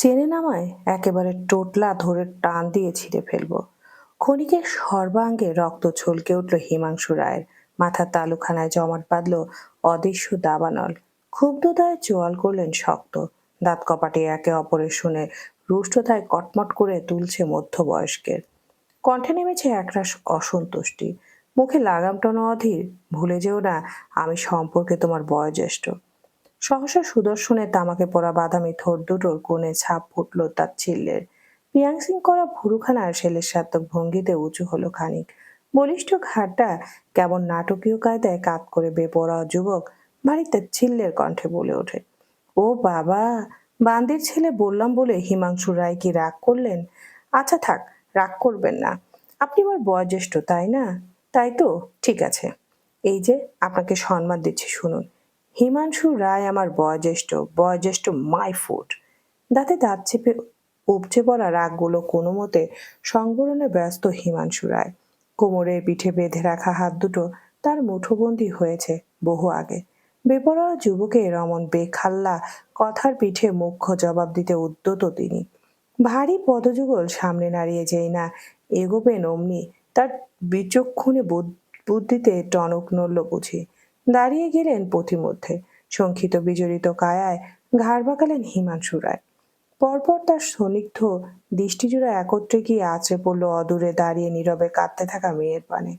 চেনে নামায় একেবারে টোটলা ধরে টান দিয়ে ছিঁড়ে ফেলবো। ক্ষণিকের সর্বাঙ্গে রক্ত ছলকে উঠল হিমাংশু রায়ের। মাথার তালুখানায় জমাট বাঁধল অদৃশ্য দাবানল। ক্ষুব্ধতায় চোয়াল করলেন শক্ত। দাঁত কপাটে একে অপরের শুনে রুষ্টতায় কটমট করে তুলছে মধ্যবয়স্কের। কণ্ঠে নেমেছে একরাশ অসন্তুষ্টি। মুখে লাগাম টানো অধীর। ভুলে যেও না আমি সম্পর্কে তোমার বয়োজ্যেষ্ঠ। সহসা সুদর্শনের তামাকে পড়া বাদামি ঠোঁট দুটোর কোণে ছাপ ফুটল তাচ্ছিল্যের। পিয়াংসিং করা ভুরুখানা শেলের সার্থক ভঙ্গিতে উঁচু হলো খানিক। বলিষ্ঠ ঘাড়টা কেমন নাটকীয় কায়দায় কাত করে বেপরোয়া যুবক ভারী তাচ্ছিল্যের কণ্ঠে বলে ওঠে, ও বাবা, বান্দির ছেলে বললাম বলে হিমাংশু রায় কি রাগ করলেন? আচ্ছা থাক, রাগ করবেন না। আপনি আমার বয়োজ্যেষ্ঠ তাই না? তাই তো, ঠিক আছে। এই যে আপনাকে সম্মান দিচ্ছি, শুনুন। হিমাংশু রায় আমার বয়োজ্যেষ্ঠ, বয়োজ্যেষ্ঠ মাই ফুট। দাঁতে দাঁত চেপে উপচে পড়া রাগগুলো কোনো মতে সংবরণে ব্যস্ত হিমাংশু রায়। কোমরের পিঠে বেঁধে রাখা হাত দুটো তার মুঠোবন্দী হয়েছে বহু আগে। বেপরোয়া যুবকের অমন বেখাল্লা কথার পিঠে মুখ্য জবাব দিতে উদ্যত তিনি। ভারী পদযুগল সামনে নাড়িয়ে যেই না এগোবেন অমনি তার বিচক্ষণে বুদ্ধিতে টনক নড়ল বুঝি। দাঁড়িয়ে গেলেন পথিমধ্যে। শঙ্কিত বিজড়িত কায়ায় ঘাড় বাঁকালেন হিমাংশু রায়। পরপর তার সন্নিগ্ধ দৃষ্টিজোড়া একত্রে গিয়ে আছড়ে পড়ল অদূরে দাঁড়িয়ে নীরবে কাঁদতে থাকা মেয়ের পানে।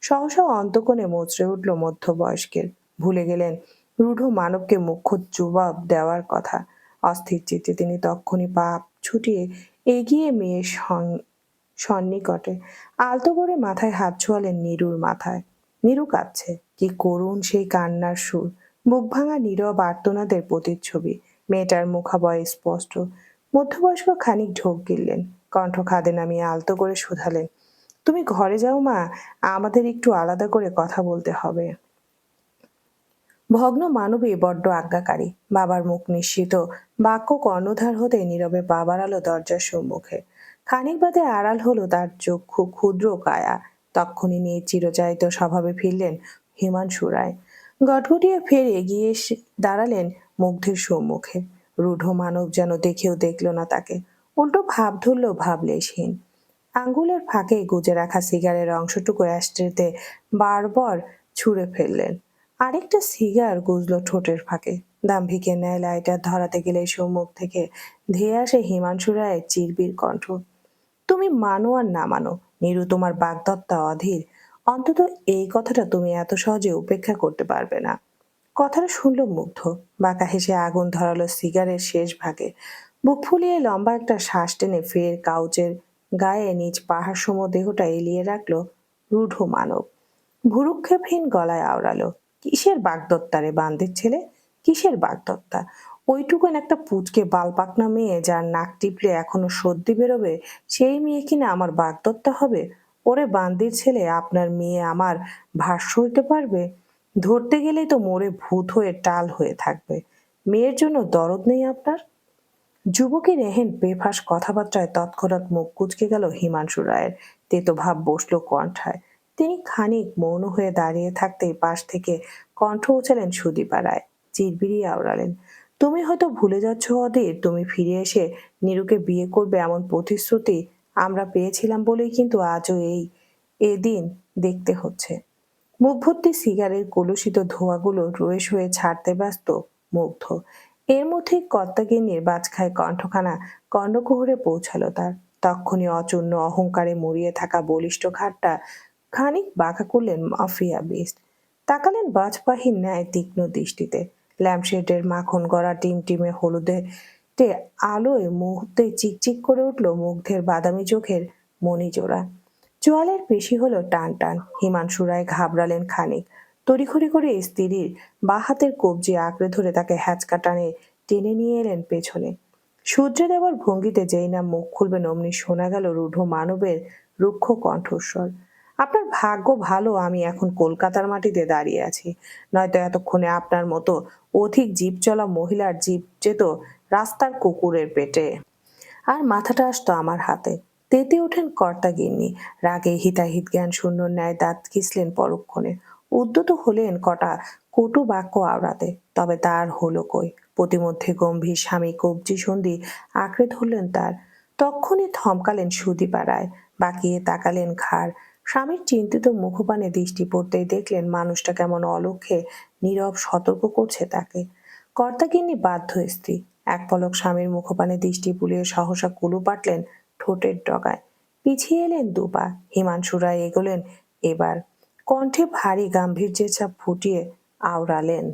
সহসা অন্তকোণে মুচড়ে উঠল মধ্যবয়স্কের। ভুলে গেলেন রূঢ় মানবকে মুখ্য জবাব দেওয়ার কথা। অস্থির চিত্তে তিনি তক্ষুনি পা ছুটিয়ে এগিয়ে মেয়ের সন্নিকটে আলতো করে মাথায় হাত ছোঁয়ালেন নীরুর মাথায়। নীরু কাঁদছে। কি করুণ সেই কান্নার সুর! বুক ভাঙা নীরব আর্তনাদের প্রতিচ্ছবি। মেয়েটার মুখাবয় স্পষ্ট। মধ্যবয়স্ক খানিক ঢোক গিললেন। কণ্ঠ খাদে নামিয়ে আলতো করে শুধালেন, তুমি ঘরে যাও মা, আমাদের একটু আলাদা করে কথা বলতে হবে। ভগ্ন মানবী বড্ড আজ্ঞাকারী। বাবার মুখ নিশ্চিত বাক্য কর্ণধার হতে নীরবে পা বাড়ালো দরজার সম্মুখে। খানিক বাদে আড়াল হলো তার চক্ষু ক্ষুদ্র কায়া। তক্ষুনি নিয়ে চিরচারিত স্বভাবে ফিরলেন হিমাংশু রায়। গটগটিয়ে ফের এগিয়ে দাঁড়ালেন মুগ্ধের সম্মুখে। রূঢ় মানব যেন দেখেও দেখল না তাকে, উল্টো ভাব ধরল ভাবলেশহীন। আঙ্গুলের ফাঁকে গুজে রাখা সিগারের অংশটুকু অ্যাস্ট্রেতে বারবার ছুঁড়ে ফেললেন। আরেকটা সিগার গুজল ঠোঁটের ফাঁকে। দাম্ভিকের ন্যায় লাইটার ধরাতে গেলে সম্মুখ থেকে ধেয়ে আসে হিমাংশু রায়ের চিরবির কণ্ঠ, তুমি মানো আর না মানো, নীরু তোমার বাগদত্তা অধীর। অন্তত এই কথাটা তুমি এত সহজে উপেক্ষা করতে পারবে না। কথাটা শুনল মুগ্ধ। বাঁকা হেসে আগুন ধরালো সিগারের শেষ ভাগে। বুক ফুলিয়ে লম্বা একটা শ্বাস টেনে ফের কাউচের গায়ে নিজ পাহাড় সম দেহটা এলিয়ে রাখলো রূঢ় মানব। ভুরুক্ষেপহীন গলায় আওড়ালো, কিসের বাগদত্তা রে বান্দির ছেলে? কিসের বাগদত্তা? ওইটুকুন একটা পুচকে বালপাকনা মেয়ে যার নাক টিপলে এখনো সর্দি বেরোবে, সেই মেয়ে কিনা আমার বাগদত্তা হবে? ওরে বান্দির ছেলে, আপনার মেয়ে আমার ভাষ্য হইতে পারবে? ধরতে গেলেই তো মোড়ে ভূত হয়ে টাল হয়ে থাকবে। মেয়ের জন্য দরদ নেই আপনার? যুবকের এহেন বেফাঁস কথাবার্তায় তৎক্ষণাৎ মুখ কুঁচকে গেল হিমাংশু রায়ের। তেতো ভাব বসল কণ্ঠায়। তিনি খানিক মৌন হয়ে দাঁড়িয়ে থাকতেই পাশ থেকে কণ্ঠ উচালেন সুদীপা রায়। চিরবিরিয়ে আওড়ালেন, তুমি হয়তো ভুলে যাচ্ছ অধীর, তুমি ফিরে এসে নীরুকে বিয়ে করবে এমন প্রতিশ্রুতি আমরা পেয়েছিলাম বলেই কিন্তু আজও এদিন দেখতে হচ্ছে। মুখ ভর্তি সিগারের কলুষিত ধোঁয়াগুলো রয়ে শুয়ে ছাড়তে ব্যস্ত মুগ্ধ। এর মধ্যেই কর্তাগিন্নির বাজখায় কণ্ঠখানা কর্ণকুহরে পৌঁছালো তার। তক্ষুনি অচূর্ণ অহংকারে মরিয়ে থাকা বলিষ্ঠ ঘাটটা খানিক বাঁকা করলেন মাফিয়া বেস্ট। তাকালেন বাজপাখির ন্যায় তীক্ষ্ণ দৃষ্টিতে। ল্যাম্পশেডের মাখন গড়া টিমটিমে হলুদে আলোয় মুহূর্তে চিকচিক করে উঠল মুগ্ধের বাদামি চোখের মণিজোড়া। চোয়ালের পেশি হলো টান টান। হিমাংশু রায় ঘাবড়ালেন খানিক। তড়িঘড়ি করে স্ত্রীর বা হাতের কবজি আঁকড়ে ধরে তাকে হ্যাচকা টানে টেনে নিয়ে এলেন পেছনে। সূর্যে দেওয়ার ভঙ্গিতে যেই না মুখ খুলবেন অমনি শোনা গেল রূঢ় মানবের রুক্ষ কণ্ঠস্বর, আপনার ভাগ্য ভালো আমি এখন কলকাতার মাটিতে দাঁড়িয়ে আছি, নয়তো এতক্ষণে আপনার মতো অধিক জীব চলা মহিলার জীব যেত রাস্তার কুকুরের পেটে, আর মাথাটা আসতো আমার হাতে। তেতে ওঠেন কর্তাগিন্নি। রাগে হিতাহিত জ্ঞান শূন্য ন্যায় দাঁত ঘিসলেন পরক্ষণে। উদ্যত হলেন কটা কটু বাক্য আওড়াতে, তবে তার হলো কই। প্রতিমধ্যে গম্ভীর স্বামী কবজি সন্ধি আঁকড়ে ধরলেন তার। তক্ষুনি থমকালেন সুদীপা রায়, বাকিয়ে তাকালেন ঘাড়। স্বামীর চিন্তিত মুখপানে দৃষ্টি পড়তেই দেখলেন মানুষটা কেমন অলক্ষ্যে নীরব সতর্ক করছে তাকে। কর্তাগিন্নি বাধ্য স্ত্রী। এক পলক স্বামীর মুখপানে দৃষ্টি বুলিয়ে সহসা কুলু পাটলেন ঠোঁটের ডগায়। পিছিয়ে এলেন দুপা। হিমাংশু রায় এগোলেন এবার, কণ্ঠে ভারী গাম্ভীর্যের ছাপ ফুটিয়ে আওড়ালেন,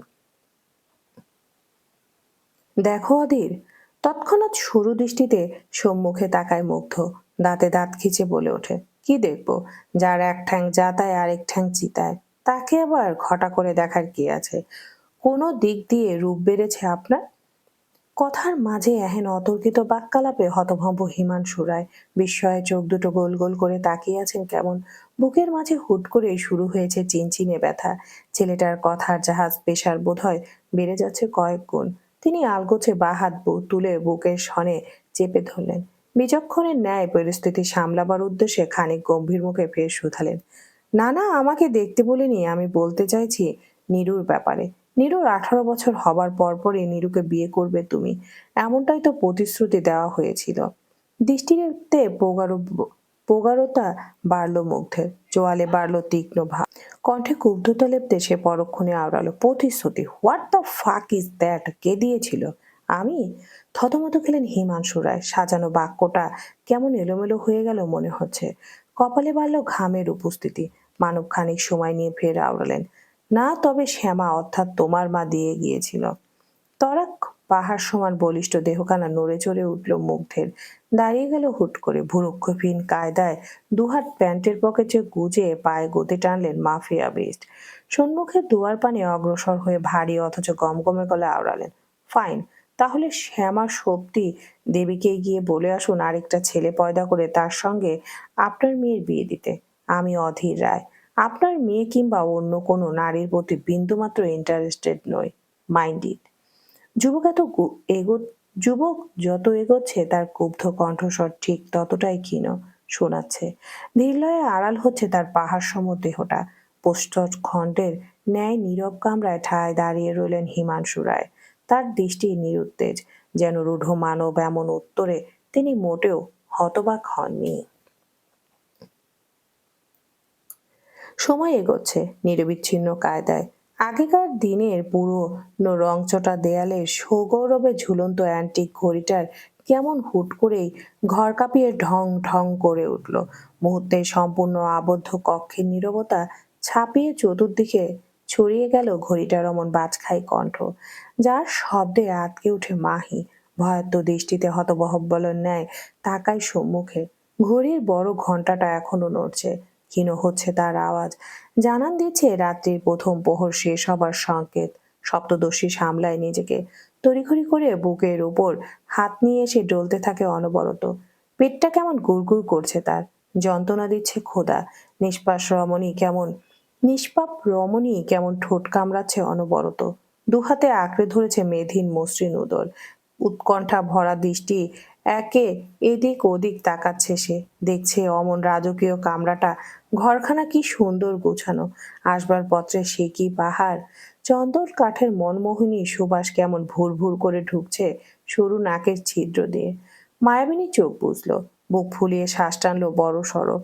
দেখো অধীর। তৎক্ষণাৎ সরু দৃষ্টিতে সম্মুখে তাকায় মুগ্ধ, দাঁতে দাঁত খিচে বলে ওঠে, কি দেখবো? যার এক ঠ্যাং জাতায় আরেক ঠ্যাং চিতায়, তাকে আবার ঘটা করে দেখার কি আছে? কোনো দিক দিয়ে রূপ বেড়েছে আপনার? কথার মাঝে এহেন অতর্কিত বাক্যালাপে হতভম্ব হিমাংশু রায় বিস্ময়ে চোখ দুটো গোল গোল করে তাকিয়ে আছেন কেমন। বুকের মাঝে হুট করে শুরু হয়েছে চিনচিনে ব্যথা। ছেলেটার কথার জাহাজ পেশার বোধহয় বেড়ে যাচ্ছে কয়েক গুণ। তিনি আলগোছে বা হাত তুলে বুকের সনে চেপে ধরলেন। বিচক্ষণের ন্যায় পরিস্থিতি সামলাবার উদ্দেশ্যে খানিক গম্ভীর মুখে ফের শুধালেন, না না, আমাকে দেখতে বলিনি, আমি বলতে চাইছি নীরুর ব্যাপারে। নীরুর 18 বছর হবার পরপরই নীরুকে বিয়ে করবে তুমি, এমনটাই তো প্রতিশ্রুতি দেওয়া হয়েছিল। দৃষ্টিতে প্রগাঢ়তা বাড়ল মুগ্ধের, চোয়ালে বাড়ল তীক্ষ্ণ ভাব, কণ্ঠে ক্ষুব্ধতা লেপ্তে সে পরক্ষণে আওড়ালো, প্রতিশ্রুতি? What the fuck is that? কে দিয়েছিল? আমি? থতমত খেলেন হিমাংশু রায়। সাজানো বাক্যটা কেমন এলোমেলো হয়ে গেল মনে হচ্ছে। কপালে বাড়ল ঘামের উপস্থিতি। মানব খানিক সময় নিয়ে ফের আওড়ালেন, না, তবে শ্যামা অর্থাৎ তোমার মা দিয়ে গিয়েছিল। তরাক পাহাড় সমান বলিষ্ঠ দেহখানা নড়ে চড়ে উঠল মুগ্ধের। দাঁড়িয়ে গেল হুট করে, ভুরুক্ষহীন কায়দায় দুহাত প্যান্টের পকেটে গুজে পায়ে গতি টানলেন মাফিয়া বেস্ট। সম্মুখে দুয়ার পানে অগ্রসর হয়ে ভারী অথচ গমগমে গলায় আওড়ালেন, ফাইন, তাহলে শ্যামা শক্তি দেবীকে গিয়ে বলে আসুন আরেকটা ছেলে পয়দা করে তার সঙ্গে আপনার মেয়ের বিয়ে দিতে। আমি অধীর রায় আপনার মেয়ে কিংবা অন্য কোনো নারীর প্রতি বিন্দুমাত্র ইন্টারেস্টেড নই। Mind it. যুবক এত যুবক যত এগোচ্ছে তার ক্ষুব্ধ কণ্ঠস্বর ঠিক ততটাই ক্ষীণ শোনাচ্ছে। ধীরলয়ে আড়াল হচ্ছে তার পাহাড় সম দেহটা। পোস্টর খণ্ডের ন্যায় নীরব কামরায় ঠায় দাঁড়িয়ে রইলেন হিমাংশু রায়। তার দৃষ্টি নিরুত্তেজ, যেন রূঢ় মানব। এমন উত্তরে তিনি মোটেও হতবাক হননি। সময় এগোচ্ছে নিরবিচ্ছিন্ন কায়দায়। আগেকার দিনের পুরনো রংচটা দেয়ালে সগৌরবে ঝুলন্ত অ্যান্টিক ঘড়িটার কেমন হুট করেই ঘর কাঁপিয়ে ঢং ঢং করে উঠল। মুহূর্তে সম্পূর্ণ আবদ্ধ কক্ষের নীরবতা ছাপিয়ে চতুর্দিকে ছড়িয়ে গেল ঘড়িটার অমন বাজখাই কণ্ঠ, যার শব্দে আটকে উঠে মাহি। ভয়ার্ত দৃষ্টিতে হতবহব্বলের ন্যায় তাকায় সম্মুখে। ঘড়ির বড় ঘণ্টাটা এখনো নড়ছে, ক্ষীণ হচ্ছে তার আওয়াজ, জানান দিচ্ছে রাত্রির প্রথম প্রহর শেষ হবার সংকেত। সপ্তদর্শী সামলায় নিজেকে, তড়িঘড়ি করে বুকের উপর হাত নিয়ে এসে ডলতে থাকে অনবরত। পেটটা কেমন গুড়গুড় করছে তার, যন্ত্রণা দিচ্ছে ক্ষুধা। নিষ্পাপ রমণী কেমন ঠোঁট কামড়াচ্ছে অনবরত। দুহাতে আঁকড়ে ধরেছে মেধিন মসৃণ উদর। উৎকণ্ঠা ভরা দৃষ্টি একে এদিক ওদিক তাকাচ্ছে সে। দেখছে অমন রাজকীয় কামরাটা, ঘরখানা কি সুন্দর গোছানো, আসবাবপত্রের সে কি পাহাড়। চন্দন কাঠের মনমোহিনী সুবাস কেমন ভুর ভুর করে ঢুকছে সরু নাকের ছিদ্র দিয়ে। মায়াবিনী চোখ বুঝলো, বুক ফুলিয়ে শ্বাস টানলো বড় সড়ো।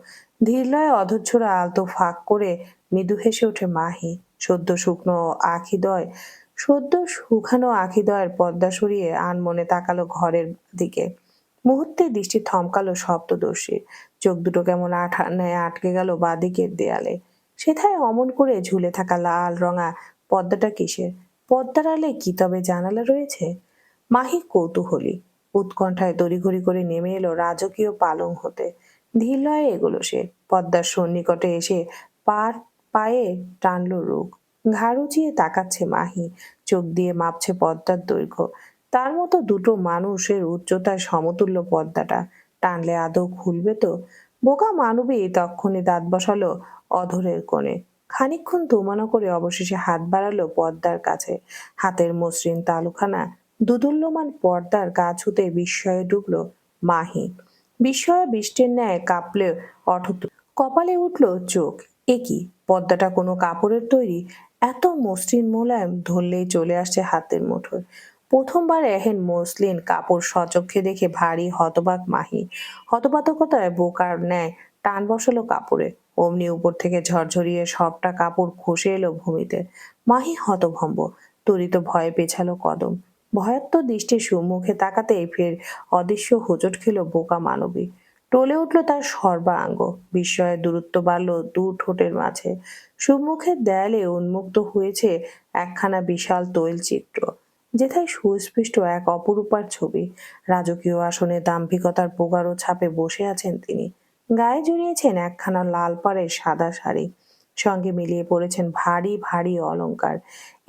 ধীরলয়ে অধৈর্যরা আলতো ফাঁক করে মৃদু হেসে ওঠে মাহি। সদ্য শুকানো আখিদয়ের পর্দা সরিয়ে আনমনে তাকালো ঘরের দিকে। মুহূর্তে দৃষ্টি থমকালো সপ্তদর্শীর। চোখ দুটো কেমন আঠার ন্যায় আটকে গেল বাঁদিকের দেয়ালে। সেথায় অমন করে ঝুলে থাকা লাল রঙা পর্দাটা কিসের? পর্দার আলে কি তবে জানালা রয়েছে? মাহি কৌতূহলী উৎকণ্ঠায় তড়িঘড়ি করে নেমে এলো রাজকীয় পালং হতে। ধীরলয়ে এগোলো সে। পর্দার সন্নিকটে এসে পায়ে টানলো রোগ। ঘাড় উঁচিয়ে তাকাচ্ছে মাহি, চোখ দিয়ে মাপছে পর্দার দৈর্ঘ্য। তার মতো দুটো মানুষের উচ্চতায় সমতুল্য পর্দাটা। টানলে আদৌ খুলবে তো? বোকা মানবী তক্ষুনি দাঁত বসালো অধরের কোণে। খানিকক্ষণ দোমানো করে অবশেষে হাত বাড়ালো পর্দার কাছে। হাতের মসৃণ তালুখানা দুদুল্যমান পর্দার গা ছুতে বিস্ময়ে ডুবলো মাহি। বিস্ময়ে বৃষ্টির ন্যায় কাঁপলে অঠত, কপালে উঠল চোখ। এ কি? পর্দাটা কোনো কাপড়ের তৈরি, এত মসৃণ মোলায়েম, ধরলেই চলে আসছে হাতের মুঠোয়। প্রথমবার এহেন মসলিন কাপড় সচক্ষে দেখে ভারী হতবাক মাহি। হতবাতকতায় বোকার ন্যায় টান বসালো কাপড়ে। অমনি উপর থেকে ঝরঝরিয়ে সবটা কাপড় খসে এলো ভূমিতে। মাহি হতভম্ব, তরিত ভয়ে পেছালো কদম। ভয়াত্ম দৃষ্টির সম্মুখে তাকাতেই ফের অদৃশ্য হোঁচট খেল বোকা মানবী। টলে উঠল তার সর্বাঙ্গ, বিস্ময়ের দূরত্ব বাড়ল দু ঠোঁটের মাঝে। সম্মুখের দেয়ালে উন্মুক্ত হয়েছে একখানা বিশাল তৈলচিত্র, যেথায় সুস্পষ্ট এক অপরূপার ছবি। রাজকীয় আসনে দাম্ভিকতার প্রগাঢ় ছাপে বসে আছেন তিনি। গায়ে জড়িয়েছেন একখানা লাল পাড়ের সাদা শাড়ি, সঙ্গে মিলিয়ে পড়েছেন ভারী ভারী অলংকার।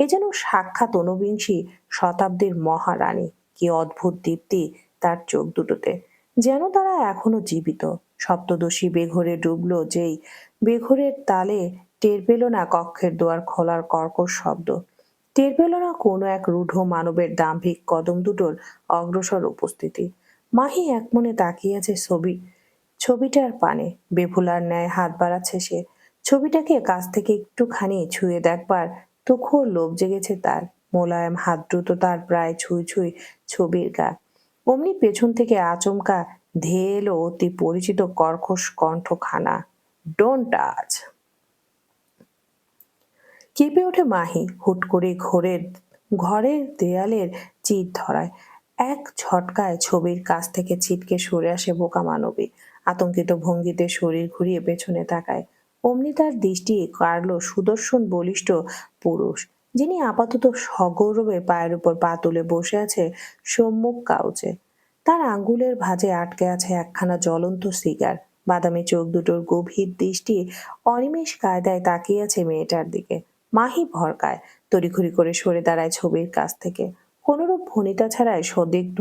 এ যেন সাক্ষাৎ ঊনবিংশী শতাব্দীর মহারানী। কি অদ্ভুত দীপ্তি তার চোখ দুটোতে, যেন তারা এখনো জীবিত। সপ্তদশী বেঘরে ডুবলো যেই, বেঘরের তালে টের পেল না কক্ষের দুয়ার খোলার কর্কশ শব্দ, টের পেল না কোনো এক রূঢ় মানবের দাম্ভিক কদম দুটোর অগ্রসর উপস্থিতি। মাহি একমনে তাকিয়ে আছে ছবিটার পানে, বেফুলার ন্যায় হাত বাড়াচ্ছে সে। ছবিটাকে কাছ থেকে একটুখানি ছুঁয়ে দেখবার তুখোর লোভ জেগেছে তার। মোলায়েম হাত দ্রুত তার প্রায় ছুঁই ছুঁই ছবির গা। অমনি পেছন থেকে আচমকা ধেয়ে এলো অতি পরিচিত কর্কশ কণ্ঠখানা, ডোন্ট টাচ। কেঁপে ওঠে মাহি, হুট করে ঘরের দেয়ালের চিৎ ধরায়। এক ঝটকায় ছবির কাছ থেকে ছিটকে সরে আসে বোকা মানবী। আতঙ্কিত ভঙ্গিতে শরীর ঘুরিয়ে পেছনে তাকায়। অমনি তার দৃষ্টি কাড়ল সুদর্শন বলিষ্ঠ পুরুষ, যিনি আপাতত সগৌরবে পায়ের উপর পা তুলে বসে আছে সম্মুখ কাউচে। তার আঙ্গুলের ভাঁজে আটকে আছে একখানা জ্বলন্ত সিগার। বাদামি চোখ দুটোর গভীর দৃষ্টি অনিমেষ কায়দায় তাকিয়ে আছে মেয়েটার দিকে। মাহি ভরকায়, তড়িঘড়ি করে সরে দাঁড়ায় ছবির কাছ থেকে। কোনরূপ ভনিতা ছাড়াই সদিগ্ধ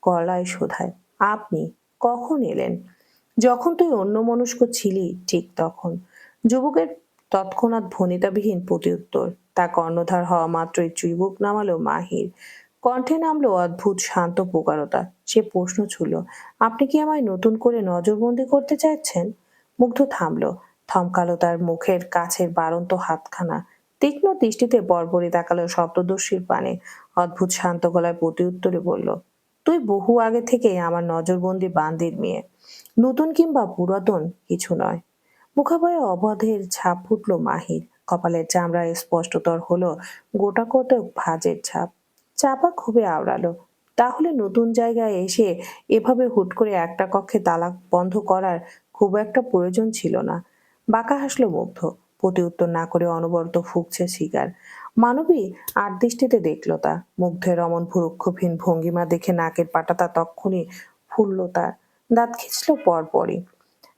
গলায় শোধায়, আপনি কখন এলেন? যখন তুই অন্যমনস্ক ছিলি ঠিক তখন। যুবকের তৎক্ষণাৎ ভনিতাবিহীন প্রত্যুত্তর। তা কর্ণধার হওয়া মাত্রই চুইবুক নামালো মাহির। কণ্ঠে নামলো অদ্ভুত শান্ত প্রগাঢ়তা। সে প্রশ্ন ছুড়ল, আপনি কি আমায় নতুন করে নজরবন্দি করতে চাইছেন? মুগ্ধ থামলো, থমকালো তার মুখের কাছের বাড়ন্ত হাতখানা। তীক্ষ্ণ দৃষ্টিতে বর্বরে তাকালো সপ্তদর্শীর পানে। অদ্ভুত শান্ত গলায় প্রত্যুত্তরে বলল, তুই বহু আগে থেকে আমার নজরবন্দি বান্দির মেয়ে, নতুন কিংবা পুরাতন কিছু নয়। মুখাবয়ে অবাধের ছাপ ফুটল মাহির। কপালের চামড়ায় স্পষ্টতর হলো গোটা কতক ভাঁজের ছাপ। চাপা খুবই আওড়ালো, তাহলে নতুন জায়গায় এসে এভাবে হুট করে একটা কক্ষে তালা বন্ধ করার খুব একটা প্রয়োজন ছিল না। বাঁকা হাসলো মুগ্ধ, প্রতি উত্তর না করে অনবরত ফুঁকছে সিগার। মানবী আর দৃষ্টিতে দেখল তা। মুগ্ধের অমন ভুরুক্ষভীন ভঙ্গিমা দেখে নাকের পাটাটা তক্ষুনি ফুলল তার, দাঁত খিঁচল পরপরই।